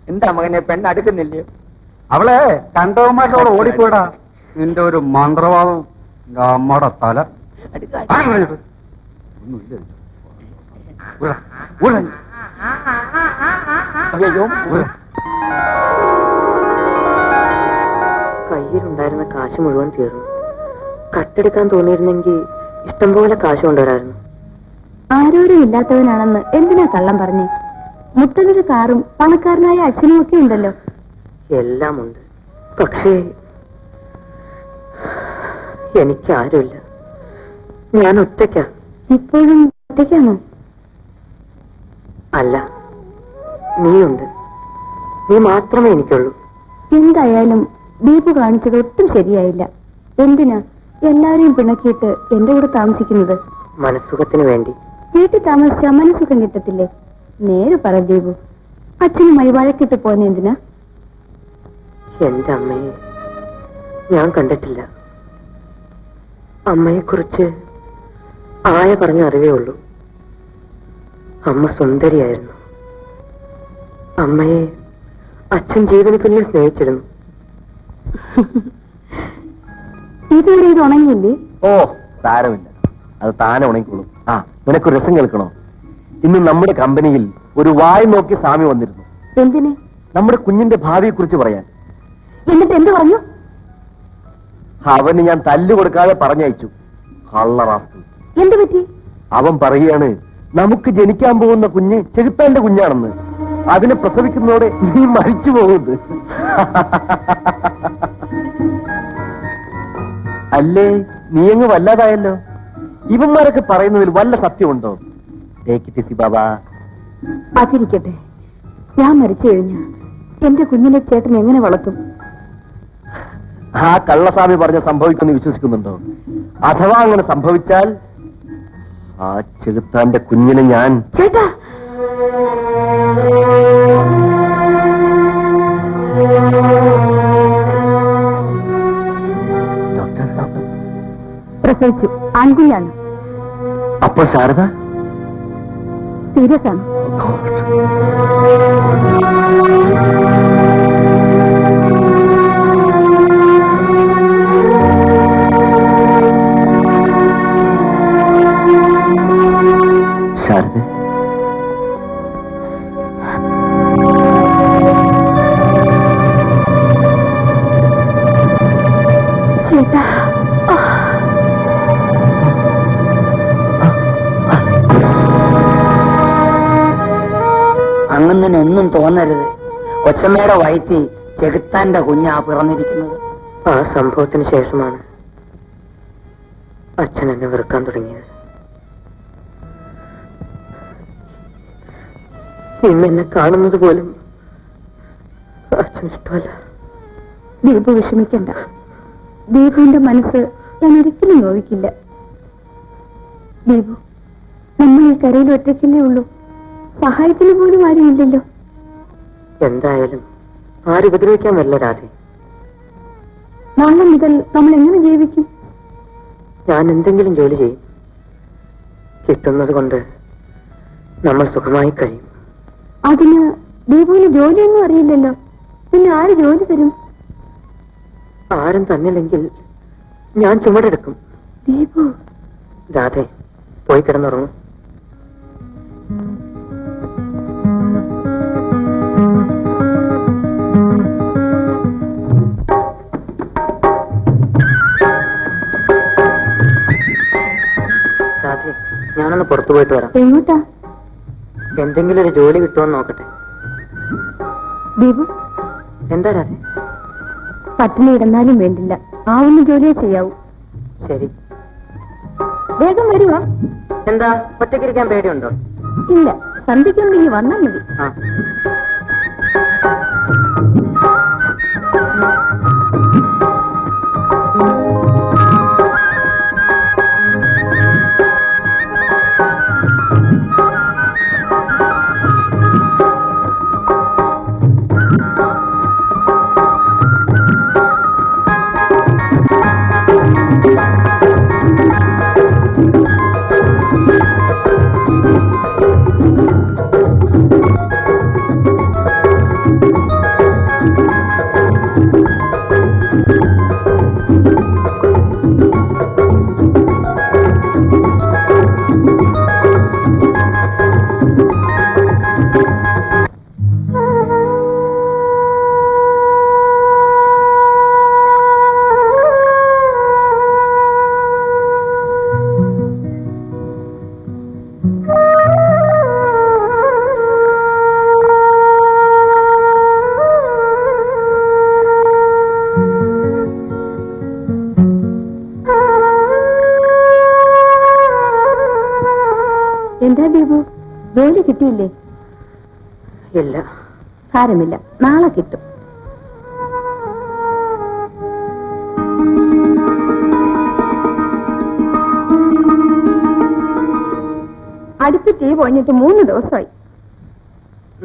എന്താ മകനെ പെണ്ണ് അടുക്കുന്നില്ലയോ? അവളെ കണ്ടവന്മാരുടെ ഓടിപ്പോടാ. നിന്റെ ഒരു മന്ത്രവാദം. നമ്മുടെ തല ഒന്നുമില്ല. കയ്യിലുണ്ടായിരുന്ന കാശ് മുഴുവൻ തീർന്നു. കട്ടെടുക്കാൻ തോന്നിയിരുന്നെങ്കിൽ ഇഷ്ടംപോലെ കാശ് കൊണ്ടുവരായിരുന്നു. ആരോരും ഇല്ലാത്തവനാണെന്ന് എന്തിനാ കള്ളം പറഞ്ഞേ? മുട്ടനൊരു കാറും പണക്കാരനായ അച്ഛനും ഒക്കെ ഉണ്ടല്ലോ. എല്ലാം ഉണ്ട്. പക്ഷേ എനിക്കാരുമില്ല. ഞാൻ ഒറ്റയ്ക്കാ. ഇപ്പോഴും ഒറ്റയ്ക്കാണോ? അല്ല, നീയുണ്ട്. നീ മാത്രമേ എനിക്കുള്ളൂ. എന്തായാലും ദീപു കാണിച്ചത് ഒട്ടും ശരിയായില്ല. എന്തിനാ എല്ലാവരെയും പിണക്കിയിട്ട് എന്റെ കൂടെ താമസിക്കുന്നത്? മനസ്സുഖത്തിന് വേണ്ടി. വീട്ടിൽ താമസിച്ചാൽ മനസ്സുഖം കിട്ടത്തില്ലേ? നേരെ പറ ദീപു, അച്ഛനുമായി വഴക്കിട്ട് പോന്നെ എന്തിനാ? എന്റെ അമ്മയെ ഞാൻ കണ്ടിട്ടില്ല. അമ്മയെക്കുറിച്ച് ആയ പറഞ്ഞ അറിവേ ഉള്ളൂ. അമ്മ സുന്ദരിയായിരുന്നു. അമ്മയെ അച്ഛൻ ജീവന് തുല്യം സ്നേഹിച്ചിരുന്നു. ഇതുവരെ ഇത് ഉണങ്ങിയില്ലേ? ഓ സാരമില്ല, അത് താനെ ഉണങ്ങിക്കോളും. നിനക്കൊരു രസം കേൾക്കണോ? ഇന്ന് നമ്മുടെ കമ്പനിയിൽ ഒരു വായി നോക്കി സ്വാമി വന്നിരുന്നു. എന്തിന്? നമ്മുടെ കുഞ്ഞിന്റെ ഭാവിയെ കുറിച്ച് പറയാൻ. എന്നിട്ട് എന്ത് പറഞ്ഞു? അവന് ഞാൻ തല്ലു കൊടുക്കാതെ പറഞ്ഞയച്ചു. കള്ളറാസ്കൽ. എന്ത് പറ്റി? അവൻ പറയുകയാണ്, നമുക്ക് ജനിക്കാൻ പോകുന്ന കുഞ്ഞ് ചെകുത്താന്റെ കുഞ്ഞാണെന്ന്. അതിനെ പ്രസവിക്കുന്നതോടെ നീ മരിച്ചു പോകുന്നത്. അല്ലേ, നീ അങ്ങ് വല്ലാതായല്ലോ. ഇവന്മാരൊക്കെ പറയുന്നതിൽ വല്ല സത്യമുണ്ടോ? ബാബാ, അതിരിക്കട്ടെ. ഞാൻ മരിച്ചു കഴിഞ്ഞ എന്റെ കുഞ്ഞിനെ ചേട്ടൻ എങ്ങനെ വളർത്തും? ആ കള്ളസ്വാമി പറഞ്ഞ സംഭവിക്കുമെന്ന് വിശ്വസിക്കുന്നുണ്ടോ? അഥവാ അങ്ങനെ സംഭവിച്ചാൽ ആ ചെകുത്താന്റെ കുഞ്ഞിനെ ഞാൻ... ചേട്ടാ, പ്രസവിച്ചു. ആൺകുഞ്ഞാണ്. അപ്പൊ ശാരദ സീരിയസ് ആണ്. ശാരദ, ചേട്ടാ, അങ്ങനെ ഒന്നും തോന്നരുത്. കൊച്ചമ്മയുടെ വയറ്റിൽ ചെകുത്താന്റെ കുഞ്ഞാ പിറന്നിരിക്കുന്നത്. ആ സംഭവത്തിന് ശേഷമാണ് അച്ഛൻ എന്നെ വെറുക്കാൻ തുടങ്ങിയത്. ഇന്ന് എന്നെ കാണുന്നത് പോലും അച്ഛൻ ഇഷ്ടമല്ല. ദീപു വിഷമിക്കണ്ട. ദീപുവിന്റെ മനസ്സ് ഞാൻ ഒരിക്കലും നോവിക്കില്ല. ദീപു, നമ്മൾ ഈ കരയിൽ ഒറ്റയ്ക്കല്ലേ ഉള്ളൂ. സഹായത്തിന് പോലും ആരുമില്ലല്ലോ. എന്തായാലും ആരും ഉപദ്രവിക്കാൻ വരില്ല രാധേ. നാളെ മുതൽ നമ്മൾ എങ്ങനെ ജീവിക്കും? ഞാൻ എന്തെങ്കിലും ജോലി ചെയ്യും. കിട്ടുന്നത് കൊണ്ട് നമ്മൾ സുഖമായി കഴിയും. അതിന് ദീപുവിന് ജോലിയൊന്നും അറിയില്ലല്ലോ. പിന്നെ ആര് ജോലി തരും? ആരും തന്നില്ലെങ്കിൽ ഞാൻ ചുമടെടുക്കും. ദീപു, രാധേ, പോയി കിടന്നുറങ്ങും. രാധേ, ഞാനൊന്ന് പുറത്തു പോയിട്ട് വരാം. എങ്ങോട്ടാ? എന്തെങ്കിലും ഒരു ജോലി കിട്ടുമെന്ന് നോക്കട്ടെ. ദീപു, എന്താ രാധേ? പട്ടിണി ഇടന്നാലും വേണ്ടില്ല, ആവുന്ന ജോലിയെ ചെയ്യാവൂ. ശരി. വേഗം വരുവാ. എന്താ ഒറ്റയ്ക്കിരിക്കാൻ പേടിയുണ്ടോ? ഇല്ല, സന്ധിക്കുമ്പോ ഇനി വന്നാൽ മതി. ആ. എന്താ ദീപു, ജോലി കിട്ടിയില്ലേ? ഇല്ല. സാരമില്ല, നാളെ കിട്ടും. അടുത്ത് തീ പൊഴിഞ്ഞിട്ട് 3 ദിവസമായി.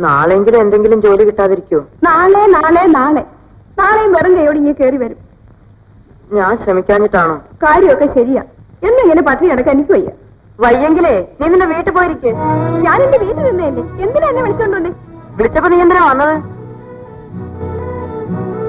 നാളെങ്കിലും എന്തെങ്കിലും ജോലി കിട്ടാതിരിക്കോ? നാളെ നാളെ നാളെ നാളെയും വെറും കൈയോട് ഇങ്ങനെ കയറി വരും. ഞാൻ ശ്രമിക്കാഞ്ഞിട്ടാണോ? കാര്യമൊക്കെ ശരിയാ, എന്നിങ്ങനെ പട്ടിണി കിടക്കാൻ എനിക്ക് വയ്യ. വയ്യെങ്കിലേ നീ നിന്റെ വീട്ടിൽ പോയിരിക്കേ. ഞാൻ എന്റെ വീട്ടിൽ നിന്നേല്ലേ, എന്തിനാ എന്നെ വിളിച്ചോണ്ടേ? വിളിച്ചപ്പോ നീ എന്തിനാ വന്നത്?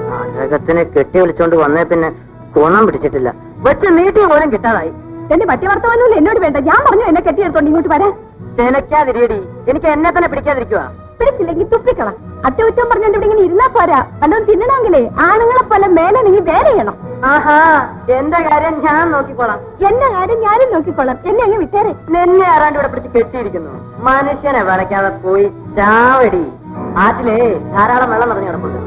നാടകത്തിന് കെട്ടി വിളിച്ചോണ്ട് വന്നേ പിന്നെ കോണം പിടിച്ചിട്ടില്ല, വെച്ച് നീട്ടി പോലും കിട്ടാതായി. എന്റെ പട്ടി വർത്തമാനമൊന്നും എന്നോട് വേണ്ട. ഞാൻ പറഞ്ഞു എന്നെ കെട്ടിയെടുത്തോണ്ട് ഇങ്ങോട്ട് വരാൻ. ചിലക്കാതിരിയടി, എനിക്ക് എന്നെ തന്നെ പിടിക്കാതിരിക്കുവാ. പിടിച്ചില്ലെങ്കിൽ തുപ്പിക്കളാം. അറ്റകുറ്റം പറഞ്ഞോണ്ട് ഇവിടെ ഇങ്ങനെ ഇരുന്നാ പോരാ, വല്ലതും തിന്നണമെങ്കിലേ ആണുങ്ങളെ പോലെ മേലെ നീ വേല ചെയ്യണം. ആഹാ, എന്റെ കാര്യം ഞാൻ നോക്കിക്കോളാം. എന്റെ കാര്യം ഞാനും നോക്കിക്കോളാം. എന്നെ അങ്ങ് വിട്ടേരെ. നിന്നെ ആരാണ്ട് ഇവിടെ പിടിച്ച് കെട്ടിയിരിക്കുന്നു. മനുഷ്യനെ വിളയ്ക്കാതെ പോയി ചാവടി. ആറ്റിലേ ധാരാളം വെള്ളം നിറഞ്ഞു കിടപ്പുണ്ട്.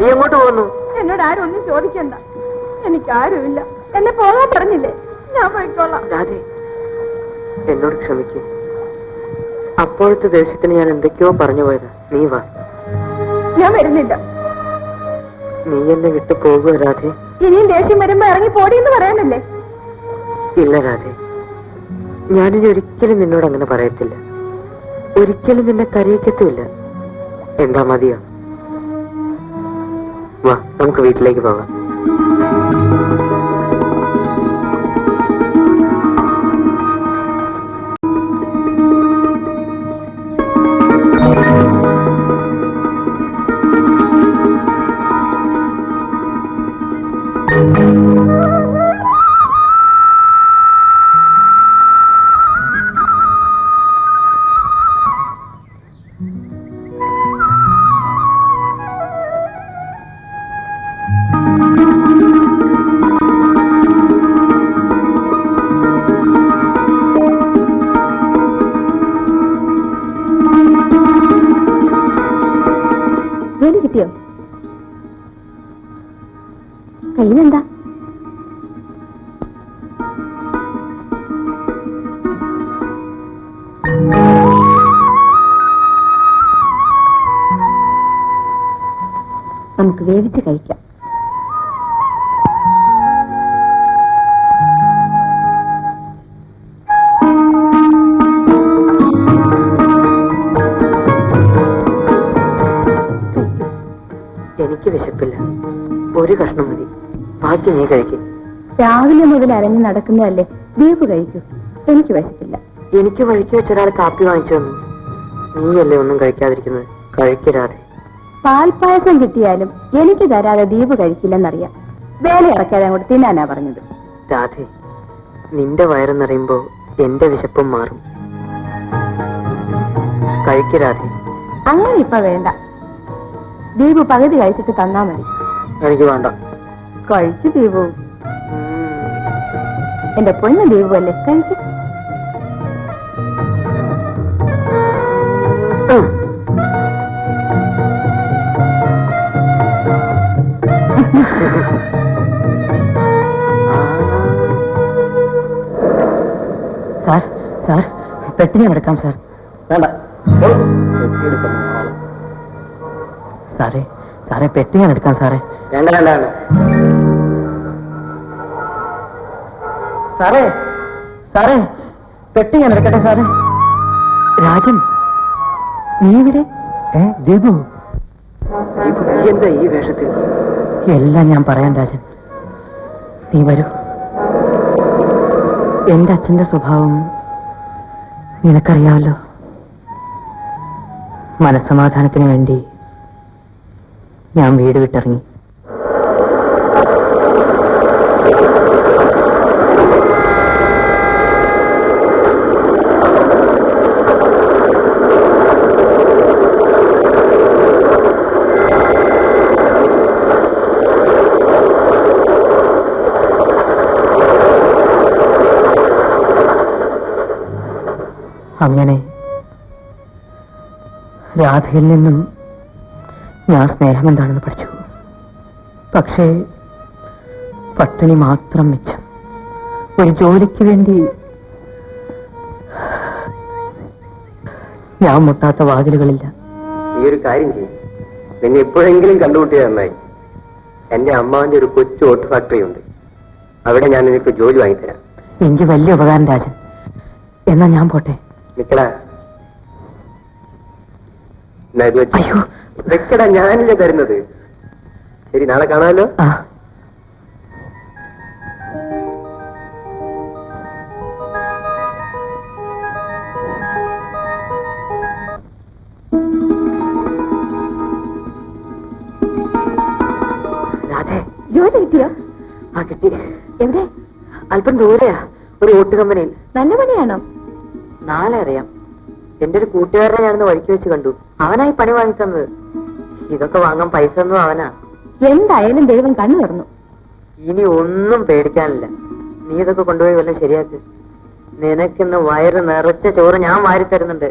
നീ എങ്ങോട്ട് പോകുന്നു? എന്നോട് ആരും ഒന്നും ചോദിക്കണ്ട, എനിക്കാരുമില്ല. എന്നെ പോകാൻ പറഞ്ഞില്ലേ, ഞാൻ പോയിക്കോളാം. രാധേ, എന്നോട് ക്ഷമിക്കും. അപ്പോഴത്തെ ദേഷ്യത്തിന് ഞാൻ എന്തൊക്കെയോ പറഞ്ഞു പോയത്. നീ വാ. ഞാൻ വരുന്നില്ല. നീ എന്നെ വിട്ടു പോകുക രാധേ. ഇനിയും ദേഷ്യം വരുമ്പോ ഇറങ്ങി പോടിയെന്ന് പറയാനല്ലേ? ഇല്ല രാധേ, ഞാനിനി ഒരിക്കലും നിന്നോട് അങ്ങനെ പറയത്തില്ല. ഒരിക്കലും നിന്നെ കരയിക്കത്തുമില്ല. എന്താ മതിയോ? വാ, നമുക്ക് വീട്ടിലേക്ക് പോകാം. അതിനെന്താ? നമുക്ക് വേവിച്ച് കഴിക്കാം. എനിക്ക് വിശപ്പില്ല, ഒരു കഷ്ണം മതി, ബാക്കി നീ കഴിക്കും. രാവിലെ മുതൽ അരഞ്ഞു നടക്കുന്നതല്ലേ, ദീപ് കഴിക്കൂ. എനിക്ക് വിശപ്പില്ല. എനിക്ക് വഴിക്ക് വെച്ചൊരാൾ കാപ്പി വാങ്ങിച്ചു വന്നു. നീയല്ലേ ഒന്നും കഴിക്കാതിരിക്കുന്നത്? കഴിക്കരാതെ. പാൽപ്പായസം കിട്ടിയാലും എനിക്ക് തരാതെ ദീപ് കഴിക്കില്ലെന്നറിയാം. വേല ഇറക്കാതെ അങ്ങോട്ട് തിന്നാനാ പറഞ്ഞത്. രാധേ, നിന്റെ വയറ് നിറയുമ്പോ എന്റെ വിശപ്പും മാറും. കഴിക്കരാതെ. അങ്ങനെ ഇപ്പൊ വേണ്ട. ദീപു പകുതി കഴിച്ചിട്ട് തന്നാ മതി. എനിക്ക് വേണ്ട. കഴിച്ചു ദീപു. എന്റെ പൊന്നു ദീപു അല്ലേ, കഴിച്ചു. സാർ, സാർ, പെട്ടി ഞാൻ എടുക്കാം സാർ. വേണ്ട. സാറേ, സാറേ, പെട്ടി ഞാൻ എടുക്കാം സാറേ. വേണ്ട വേണ്ട വേണ്ട. സാറേ, സാറേ, പെട്ടി ഞാൻ എടുക്കട്ടെ സാറേ. രാജൻ, നീ ഇവിടെ? ദീപു, എന്താ ഈ വേഷത്തിൽ? എല്ലാം ഞാൻ പറയാം രാജൻ, നീ വരൂ. എന്റെ അച്ഛന്റെ സ്വഭാവം നിനക്കറിയാമല്ലോ. മനസ്സമാധാനത്തിന് വേണ്ടി ഞാൻ വീട് വിട്ടിറങ്ങി. അങ്ങനെ രാധയിൽ നിന്നും ഞാൻ സ്നേഹം എന്താണെന്ന് പഠിച്ചു. പക്ഷേ പട്ടിണി മാത്രം മിച്ചം. ഒരു ജോലിക്ക് വേണ്ടി ഞാൻ മുട്ടാത്ത വാതിലുകളില്ല. ഈ ഒരു കാര്യം ചെയ്യും, നിന്നെ എപ്പോഴെങ്കിലും കണ്ടുമുട്ടിയത് നന്നായി. എന്റെ അമ്മാവിന്റെ ഒരു കൊച്ചു ഓട്ട് ഫാക്ടറി ഉണ്ട്, അവിടെ ഞാൻ നിനക്ക് ജോലി വാങ്ങിത്തരാം. എനിക്ക് വലിയ ഉപകാരം രാജൻ. എന്നാ ഞാൻ പോട്ടെ. നിക്കടാ, അയ്യോ വെക്കടാ, ഞാനല്ലേ തരുന്നത്. ശരി, നാളെ കാണാമല്ലോ. രാധേ, ജോലി കിട്ടിയോ? ആ കിട്ടി. എവിടെ? അല്പം ദൂരെയാ, ഒരു ഓട്ട് കമ്പനിയിൽ. നല്ല പണിയാണോ? നാളെ അറിയാം. എന്റെ ഒരു കൂട്ടുകാരനെ ഞാനൊന്ന് വഴിക്ക് വെച്ച് കണ്ടു. അവനായി പണി വാങ്ങി തന്നത്. ഇതൊക്കെ വാങ്ങാൻ പൈസ ഒന്നും അവനാ. എന്തായാലും ദൈവം കണ്ണു തുറന്നു. ഇനി ഒന്നും പേടിക്കാനില്ല. നീ ഇതൊക്കെ കൊണ്ടുപോയി വല്ല ശരിയാക്ക്. നിനക്കിന്ന് വയറ് നിറച്ച ചോറ് ഞാൻ വാരി തരുന്നുണ്ട്.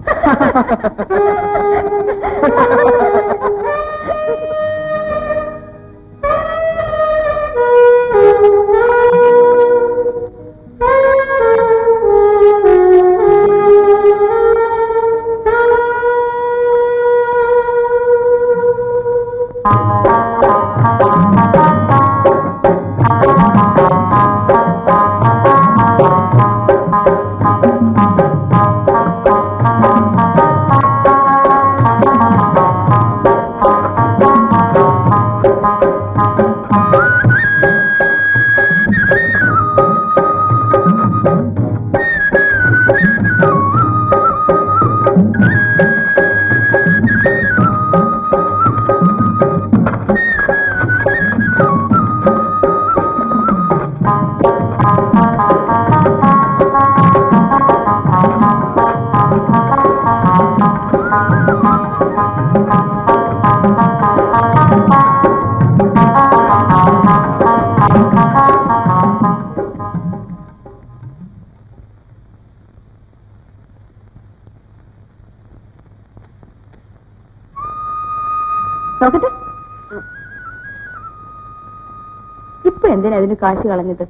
എന്തിനാ അതിന് കാശ് കളഞ്ഞത്?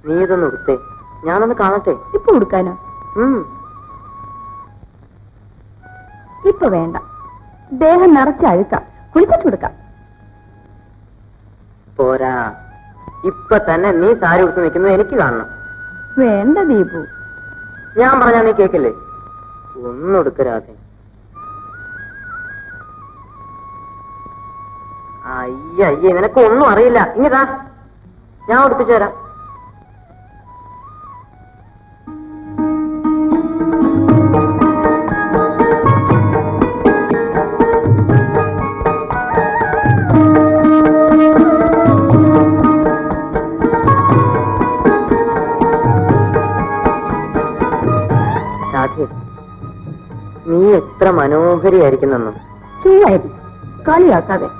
നീ ഇതൊന്ന് ഉടുത്തേ, ഞാനൊന്ന് കാണട്ടെ. ഇപ്പൊ കൊടുക്കാനോ? ഇപ്പൊ വേണ്ട, ദേഹം നിറച്ച് അഴുക്കാം, കുളിച്ചിട്ട് കൊടുക്കാം. പോരാ, ഇപ്പൊ തന്നെ നീ സാരി ഉടുത്ത് നിൽക്കുന്നത് എനിക്ക് കാണണം. വേണ്ട ദീപു. ഞാൻ പറഞ്ഞാ നീ കേക്കില്ലേ? ഒന്നൊടുക്കരാതെ. അയ്യയ്യേ, നിനക്ക് ഒന്നും അറിയില്ല. ഇങ്ങതാ, ഞാൻ ഉടുപ്പിച്ചു തരാം. നീ എത്ര മനോഹരിയായിരിക്കുന്നെന്നോ. ചൂടായിരുന്നു, കളിയാക്കാതെ.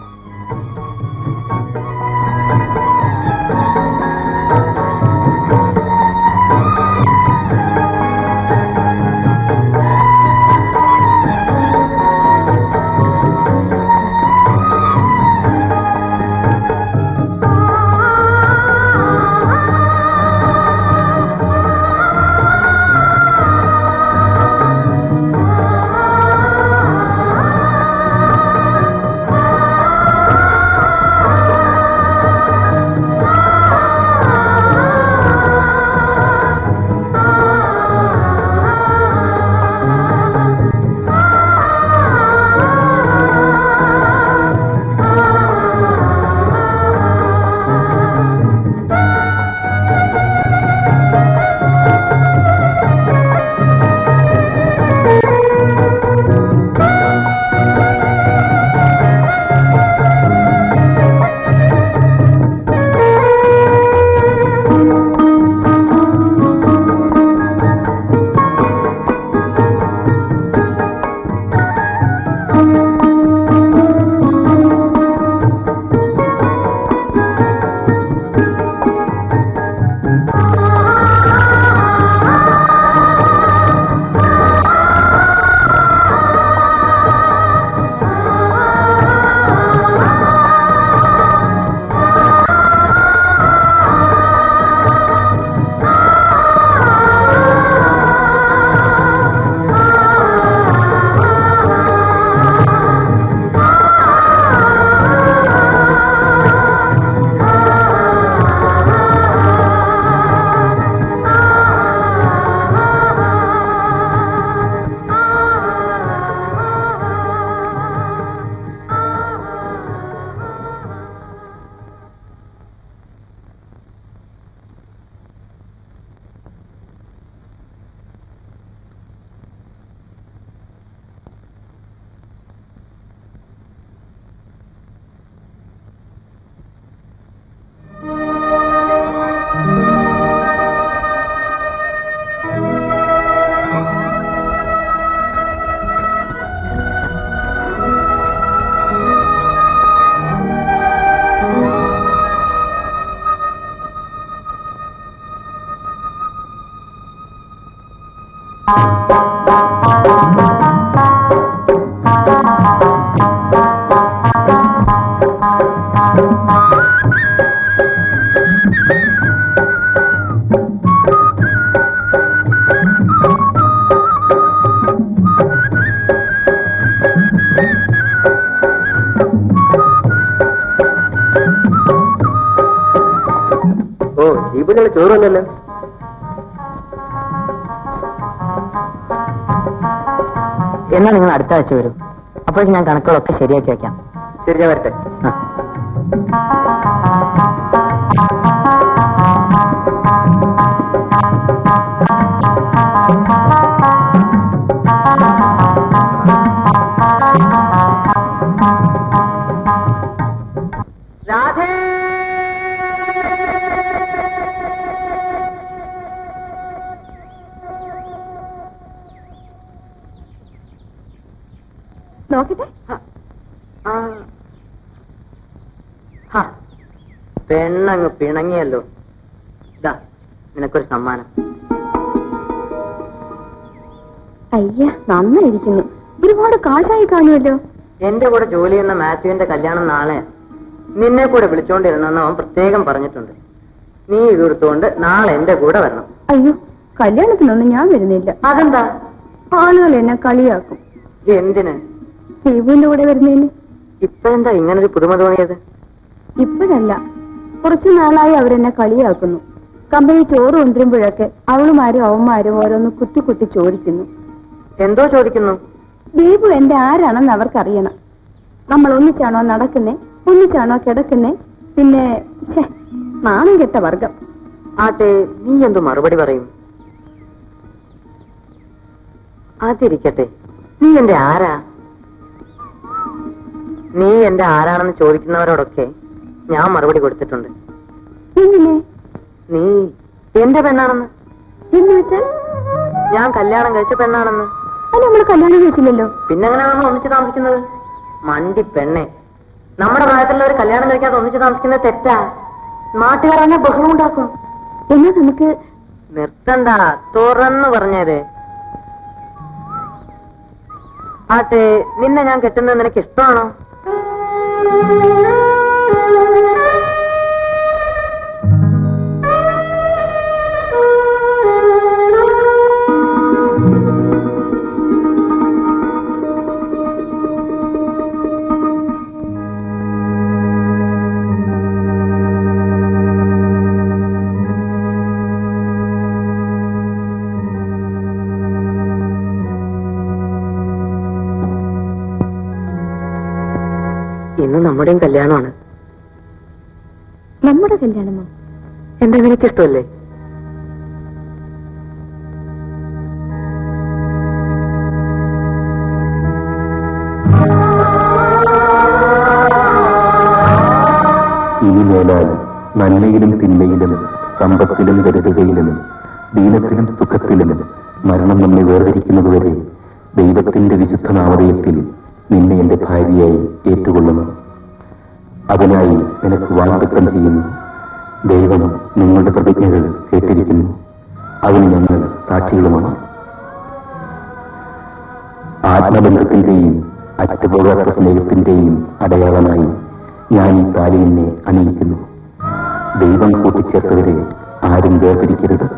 ഓ, ദീപുള്ള ചോറൊന്നല്ലോ. എന്നാ നിങ്ങൾ അടുത്ത ആഴ്ച വരും. അപ്പോഴേക്കും ഞാൻ കണക്കുകളൊക്കെ ശരിയാക്കി വെക്കാം. ശരി, ഞാൻ വരട്ടെ. രാധേ, നോക്കിട്ടെ. പെണ്ണങ്ങ് പിണങ്ങിയല്ലോ. ഇതാ നിനക്കൊരു സമ്മാനം. അയ്യ, നന്നായിരിക്കുന്നു. ഒരുപാട് കാശായി കാണുമല്ലോ. എന്റെ കൂടെ ജോലി ചെയ്യുന്ന മാത്യുവിന്റെ കല്യാണം നാളെ. നിന്നെ കൂടെ വിളിച്ചോണ്ടിരുന്നെന്ന് അവൻ പ്രത്യേകം പറഞ്ഞിട്ടുണ്ട്. നീ ഇതെടുത്തുകൊണ്ട് നാളെ എന്റെ കൂടെ വരണം. അയ്യോ, കല്യാണത്തിനൊന്നും ഞാൻ വരുന്നില്ല. അതെന്താ? ആളുകൾ എന്നെ കളിയാക്കും. എന്തിന്? ദീപുവിന്റെ കൂടെ വരുന്നതിന്. ഇപ്പഴെന്താ ഇങ്ങനൊരു പുതുമ തോന്നിയത്? ഇപ്പോഴല്ല, കുറച്ചു നാളായി അവരെന്നെ കളിയാക്കുന്നു. കമ്പനി ചോറ് കൊണ്ടുവരുമ്പോഴൊക്കെ അവളുമാരും അവന്മാരും ഓരോന്ന് കുത്തി കുത്തി ചോദിക്കുന്നു. എന്തോ ചോദിക്കുന്നു? ദീപു എന്റെ ആരാണെന്ന് അവർക്കറിയണം. നമ്മൾ ഒന്നിച്ചാണോ നടക്കുന്നേ, ഒന്നിച്ചാണോ കിടക്കുന്നേ, പിന്നെ നാണം കെട്ട വർഗം. ആട്ടെ, നീ എന്തു മറുപടി പറയും? അതിരിക്കട്ടെ, നീ എന്റെ ആരാ? നീ എന്റെ ആരാണെന്ന് ചോദിക്കുന്നവരോടൊക്കെ ഞാൻ മറുപടി കൊടുത്തിട്ടുണ്ട്. എങ്ങനെ? നീ എന്റെ പെണ്ണാണെന്ന്. എന്ന് വെച്ചാൽ? ഞാൻ കല്യാണം കഴിച്ച പെണ്ണാണെന്ന്. അത് നമ്മൾ കല്യാണം കഴിച്ചില്ലല്ലോ. പിന്നെങ്ങനെ നമ്മൾ ഒന്നിച്ച് താമസിക്കുന്നത്? മണ്ടി പെണ്ണെ, നമ്മുടെ പ്രായത്തിലുള്ളവർ കല്യാണം കഴിക്കാതെ ഒന്നിച്ച് താമസിക്കുന്നത് തെറ്റാ. നാട്ടുകാരനെ ബഹളം ഉണ്ടാക്കും. എന്നാ നമുക്ക് നിർത്തണ്ട, തുറന്നു പറഞ്ഞേരെ. ആട്ടെ, നിന്നെ ഞാൻ കെട്ടുന്നത് നിനക്ക് ഇഷ്ടമാണോ? ഇന്ന് നമ്മുടെയും കല്യാണമാണ്. നമ്മുടെ കല്യാണമോ? എന്താ, നിനക്കിഷ്ടമല്ലേ? ഇനിമേലാൽ നന്മയിലും തിന്മയിലും സമ്പത്തിലും ദരിദ്രതയിലും ദീനത്തിലും സുഖത്തിലും മരണം നമ്മെ വേർതിരിക്കുന്നതുവരെ ദൈവത്തിന്റെ വിശുദ്ധ നാമധേയത്തിൽ നിന്നെ എന്റെ ഭാര്യയായി ഏറ്റുകൊള്ളുന്നു. അതിനായി നിനക്ക് വാഗ്ദത്തം ചെയ്യുന്നു. ദൈവം നിങ്ങളുടെ പ്രതിജ്ഞകൾ കേട്ടിരിക്കുന്നു. അതിന് ഞങ്ങൾ സാക്ഷികളുമാണ്. ആത്മബന്ധത്തിന്റെയും അറ്റുപോകാത്ത സ്നേഹത്തിന്റെയും അടയാളമായി ഞാൻ ഈ താലി നിന്നെ അണിയിക്കുന്നു. ദൈവം കൂട്ടിച്ചേർത്തവരെ ആരും വേർതിരിക്കരുത്.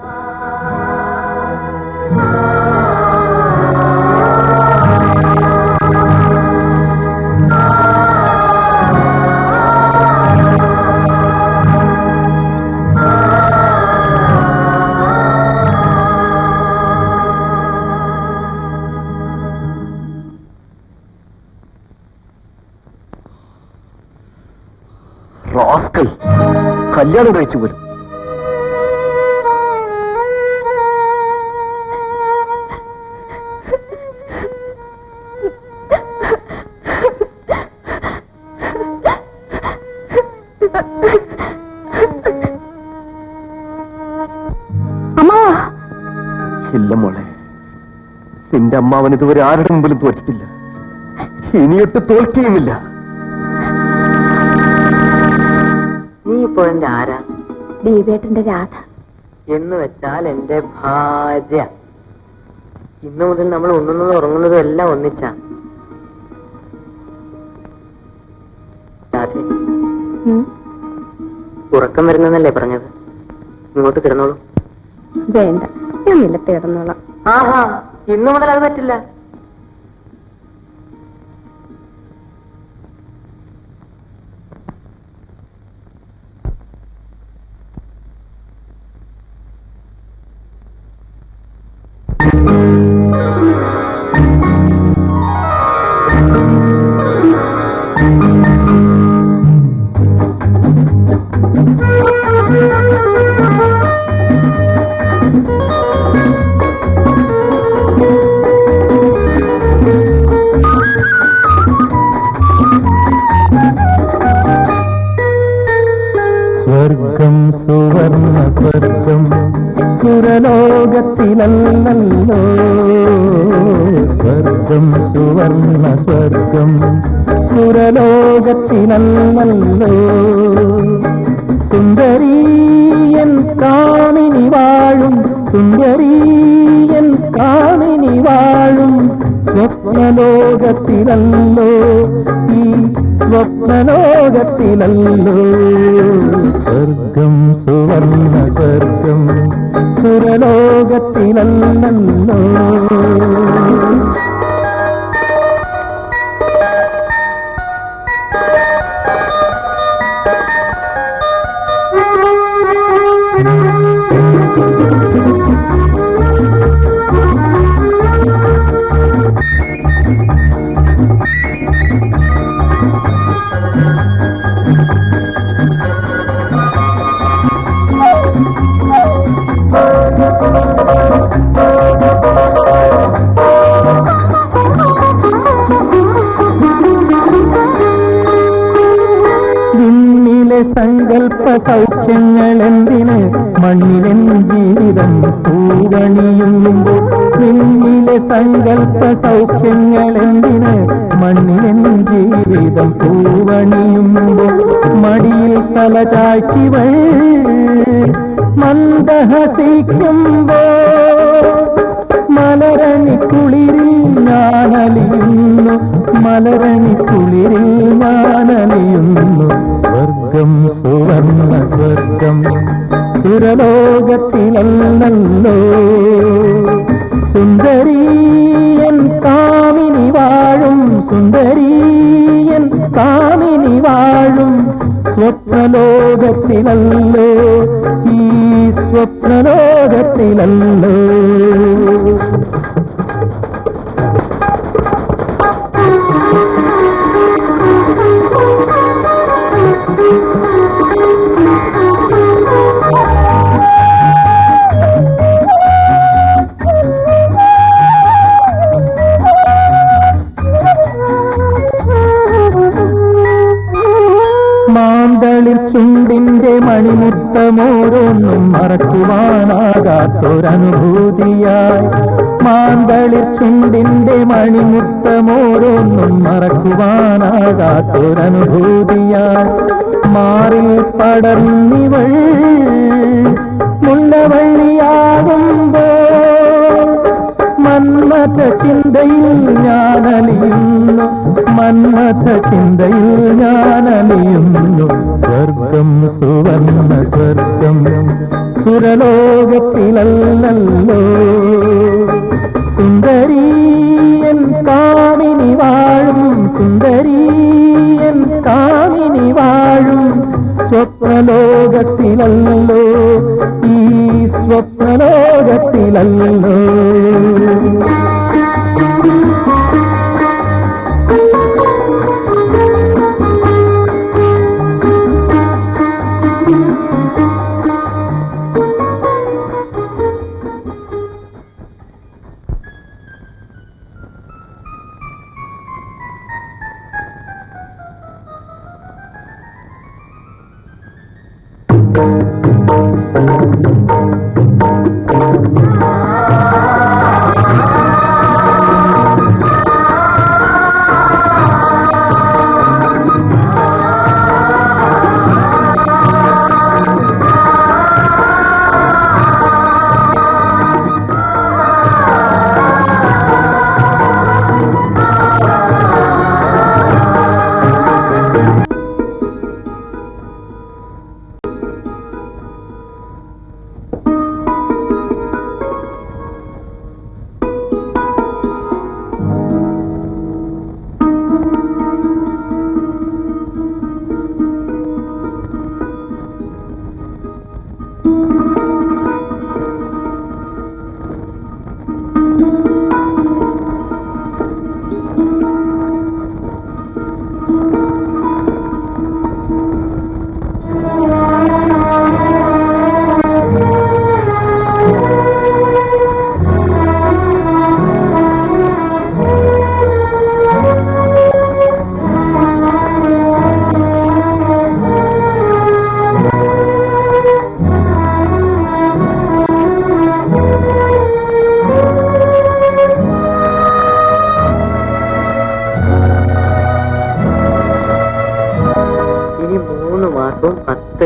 കല്യാണം കഴിച്ചു പോലും. ഇല്ല മോളെ, നിന്റെ അമ്മാവൻ ഇതുവരെ ആരുടെ മുമ്പിലും തോറ്റിട്ടില്ല, ഇനിയൊട്ട് തോൽക്കുകയുമില്ല. നീ ഇപ്പോഴെന്റെ ആരാ? ദീപേട്ടന്റെ രാധ. എന്ന് വെച്ചാൽ എന്റെ ഭാര്യ. ഇന്നു മുതൽ നമ്മൾ ഉണ്ണുന്നതും ഉറങ്ങുന്നതും എല്ലാം ഒന്നിച്ചാ. രാധേ, ഉറക്കം വരുന്നല്ലേ പറഞ്ഞത്? ഇങ്ങോട്ട് കിടന്നോളൂ. വേണ്ട, ഞാൻ നിലത്ത് കിടന്നോളാം. ആഹാ, ഇന്നു മുതൽ അത് പറ്റില്ല. സ്വർഗം സുവർണ സ്വർഗം സുരലോകത്തിലല്ലോ. സ്വർഗം സുവർണ സ്വർഗം സുരലോകത്തിലല്ലോ. സുന്ദരീയൻ കാമിനി വാഴും, സുന്ദരീയൻ കാമിനി വാഴും സ്വപ്നലോകത്തിലല്ലോ. ഈ സ്വപ്ന സ്വപ്നലോകത്തിലല്ലോ സ്വർഗം സുവർണ സ്വർഗം സുരലോകത്തിലല്ലോ. സങ്കൽപ്പ സൗഖ്യങ്ങൾ എന്തിന് മണ്ണിലെൻ ജീവിതം പൂവണിയുമ്പോൾ നിന്നിലെ സങ്കൽപ്പ സൗഖ്യങ്ങൾ എന്തിന് മണ്ണിലെൻ ജീവിതം പൂവണിയുമ്പോൾ മടിയിൽ തല ചായ്ച്ചിവൾ മന്ദഹസിക്കുമ്പോൾ മലരണിക്കുളിരിൽ ഞാനലിയുന്നു മലരണിക്കുളിരിൽ ഞാനലിയുന്നു. സ്വർഗം സുവർണ സ്വർഗം സുരലോകത്തിലല്ലോ സുന്ദരീയൻ കാമിനി വാഴും സുന്ദരീയൻ കാമിനി വാഴും സ്വപ്നലോകത്തിലല്ലോ ഈ സ്വപ്നലോകത്തിലല്ലോ. മാന്തളിർ ചുണ്ടിന്റെ മണിമുത്തമോരോന്നും മറക്കുവാനാകാത്തൊരനുഭൂതിയായി മാന്തളിർ ചുണ്ടിന്റെ മണിമുത്തമോരോന്നും മറക്കുവാനാകാത്തൊരനുഭൂതിയായി മാറിൽ പടർന്നിവൾ മുല്ലവള്ളിയാകുമ്പോൾ മന്മഥ ചിന്തയിൽ ഞാനലിയുന്നു മന്മഥ ചിന്തയിൽ ഞാനലിയുന്നു. സ്വർഗം സുവർണ സ്വർഗം സുരലോകത്തിലല്ലോ സുന്ദരീയൻ കാമിനി വാഴും സുന്ദരീയൻ കാമിനി വാഴും സ്വപ്നലോകത്തിലല്ലോ ഈ സ്വപ്നലോകത്തിലല്ലോ.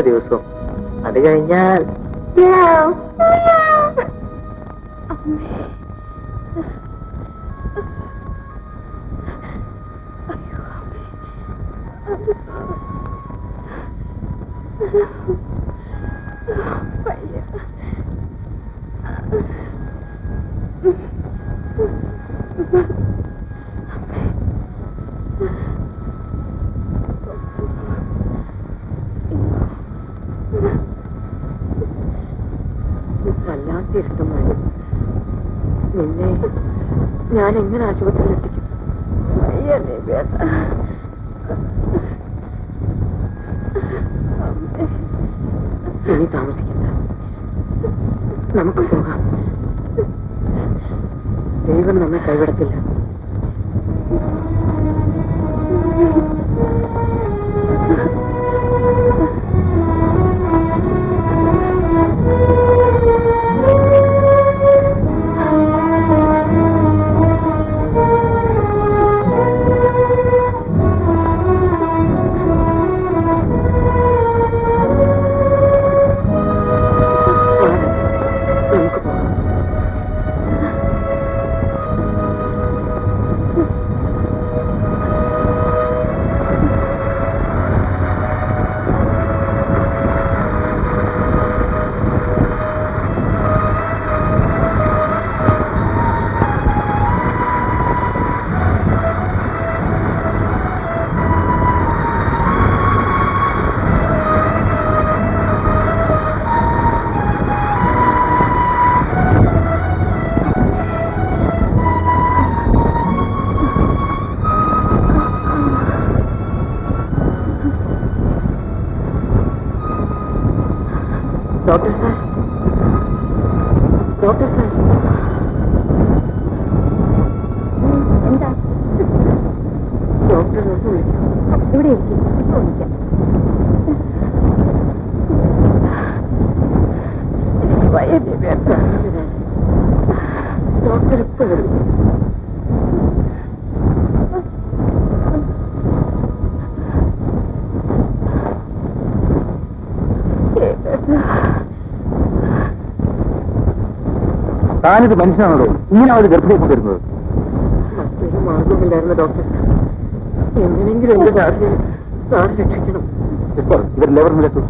ദിവസവും അത് കഴിഞ്ഞാൽ ഇരുട്ടുമായി. നിന്നെ ഞാൻ എങ്ങനെ ആശുപത്രിയിൽ എത്തിക്കും? ഇനി താമസിക്കണ്ട, നമുക്ക് പോകാം. ദൈവം നമ്മെ കൈവിടത്തില്ല. ഡോക്ടർ സാർ, ഡോക്ടർ സാർ, എന്താ ഡോക്ടർ ഒന്ന് വിളിക്കും. ഇവിടെ ഇരിക്കും, ഇപ്പൊ വിളിക്കാം. ഡോക്ടർ ഇപ്പൊ വരും. താനിത് മനുഷ്യനാണോ ഇങ്ങനെ അവർ ഗർഭിണിയെ കൊണ്ടിരുന്നത്? മറ്റൊരു മാർഗമില്ലായിരുന്നു ഡോക്ടർ സാർ. എങ്ങനെയെങ്കിലും എന്റെ സാറിനെ സാർ രക്ഷിക്കണം. സിസ്റ്റർ, ഇവർ ലെവർ നിലത്തു.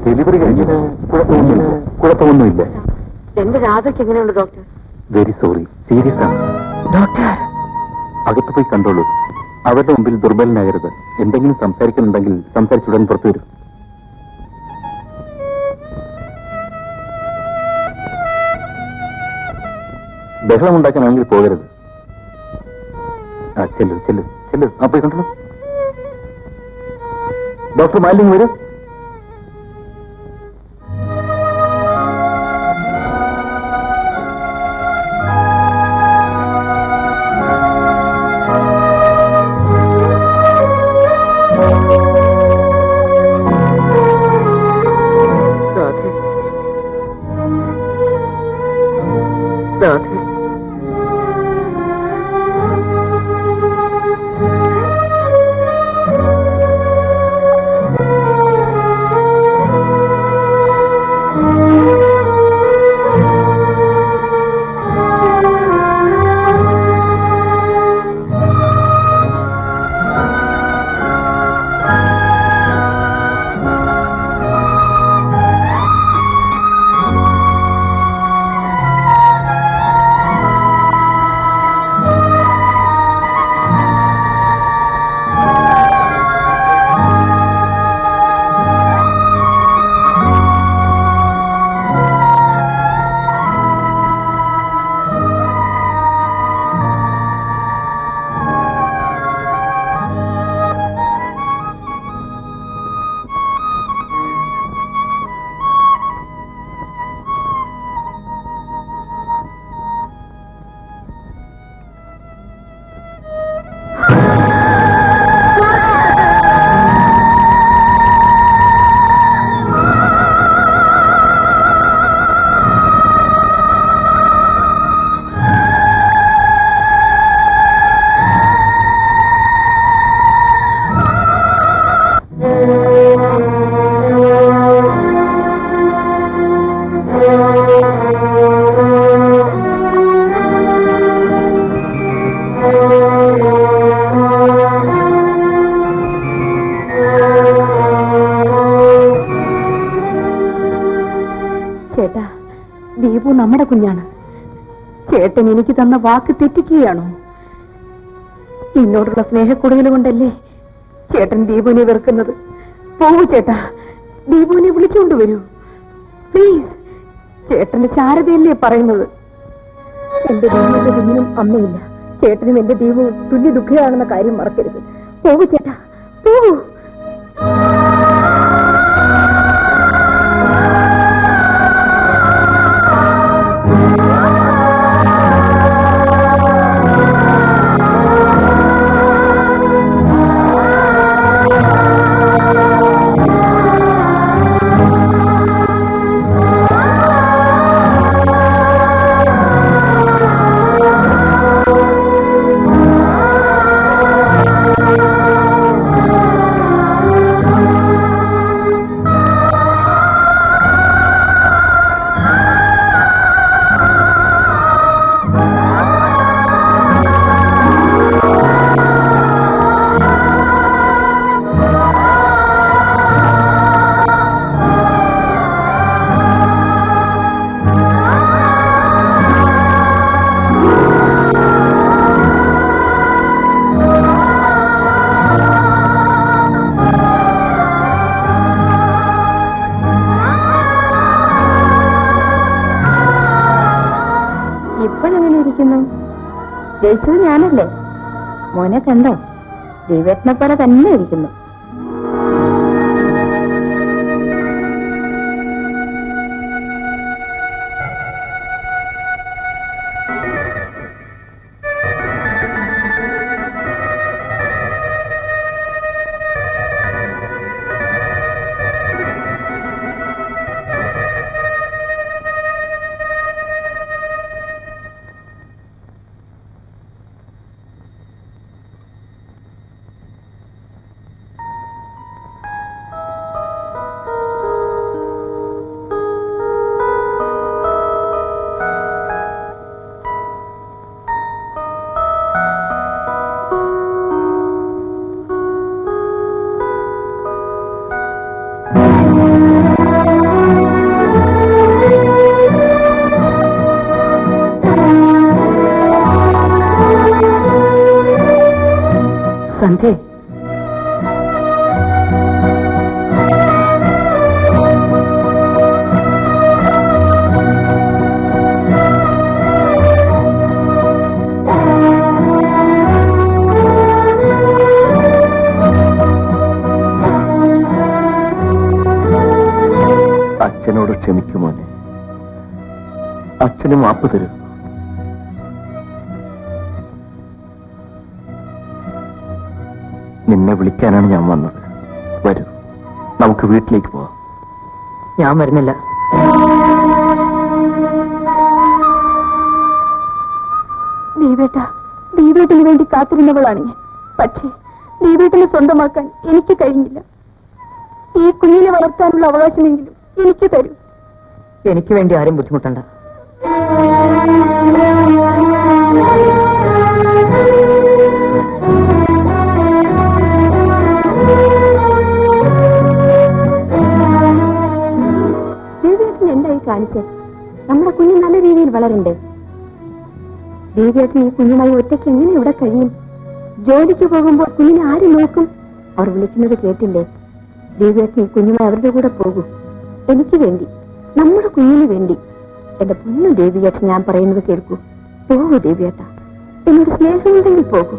ഡെലിവറി കഴിഞ്ഞു. കുഴപ്പമൊന്നുമില്ല. എന്റെ രാധയ്ക്ക് എങ്ങനെയുണ്ട് ഡോക്ടർ? വെരി സോറി, സീരിയസ് ആണ്. ഡോക്ടർ അകത്ത് പോയി കണ്ടോളൂ. അവരുടെ മുമ്പിൽ ദുർബലനാകരുത്. എന്തെങ്കിലും സംസാരിക്കുന്നുണ്ടെങ്കിൽ സംസാരിച്ചുടൻ പുറത്തു വരും. ബഹളം ഉണ്ടാക്കാനാണെങ്കിൽ പോകരുത്. ആ ചെല്ലു ചെല്ലു ചെല്ലു. ആ പോയി കണ്ടോളൂ. ഡോക്ടർ മാലിന്യം വരും. രാധേ, ചേട്ടാ, ദീപു നമ്മുടെ കുഞ്ഞാണ്. ചേട്ടൻ എനിക്ക് തന്ന വാക്ക് തെറ്റിക്കുകയാണോ? എന്നോടുള്ള സ്നേഹക്കൂടുതൽ കൊണ്ടല്ലേ ചേട്ടൻ ദീപുവിനെ വെറുക്കുന്നത്? പോവൂ ചേട്ടാ, ദീപുവിനെ വിളിച്ചുകൊണ്ടുവരൂ പ്ലീസ്. ചേട്ടന്റെ ശാരദയല്ലേ പറയുന്നത്? എന്റെ ദീപുവിന്റെ കുഞ്ഞിനും അമ്മയില്ല. ചേട്ടനും എന്റെ ദീപവും തുല്യ ദുഃഖിയാണെന്ന കാര്യം മറക്കരുത്. പോവൂ ചേട്ടാ, പോവൂ. ഇപ്പോഴെങ്ങനെ ഇരിക്കുന്നു? ജയിച്ചത് ഞാനല്ലേ? മോനെ കണ്ടോ? ദൈവേട്ടനെ പോലെ തന്നെ ഇരിക്കുന്നു. സന്ധ്യ, അച്ഛനോട് ക്ഷമിക്കുമോനെ. അച്ഛന് മാപ്പ് തരൂ. നിന്നെ വിളിക്കാനാണ് ഞാൻ വന്നത്. വരൂ, നമുക്ക് വീട്ടിലേക്ക് പോവാം. ഞാൻ വരുന്നില്ല. ദീപേട്ടന് വേണ്ടി കാത്തിരുന്നവളാണ് ഞാൻ. പക്ഷേ ദീപേട്ടനെ സ്വന്തമാക്കാൻ എനിക്ക് കഴിഞ്ഞില്ല. ഈ കുഞ്ഞിനെ വളർത്താനുള്ള അവകാശമെങ്കിലും എനിക്ക് തരൂ. എനിക്ക് വേണ്ടി ആരും ബുദ്ധിമുട്ടണ്ട. എന്തായി കാണിച്ചേ? നമ്മുടെ കുഞ്ഞ് നല്ല രീതിയിൽ വളരണ്ടേ? ദേവിയേട്ടൻ ഈ കുഞ്ഞുമായി ഒറ്റയ്ക്ക് എങ്ങനെ ഇവിടെ കഴിയും? ജോലിക്ക് പോകുമ്പോൾ കുഞ്ഞിനെ ആര് നോക്കും? അവർ വിളിക്കുന്നത് കേട്ടില്ലേ? ദേവിയേട്ടൻ ഈ കുഞ്ഞുമായി അവരുടെ കൂടെ പോകൂ. എനിക്ക് വേണ്ടി, നമ്മുടെ കുഞ്ഞിന് വേണ്ടി. എന്റെ പൊന്നു ദേവിയേട്ടൻ, ഞാൻ പറയുന്നത് കേൾക്കൂ. പോകൂ ദേവിയേട്ട, എന്നോട് സ്നേഹമുണ്ടെങ്കിൽ പോകൂ.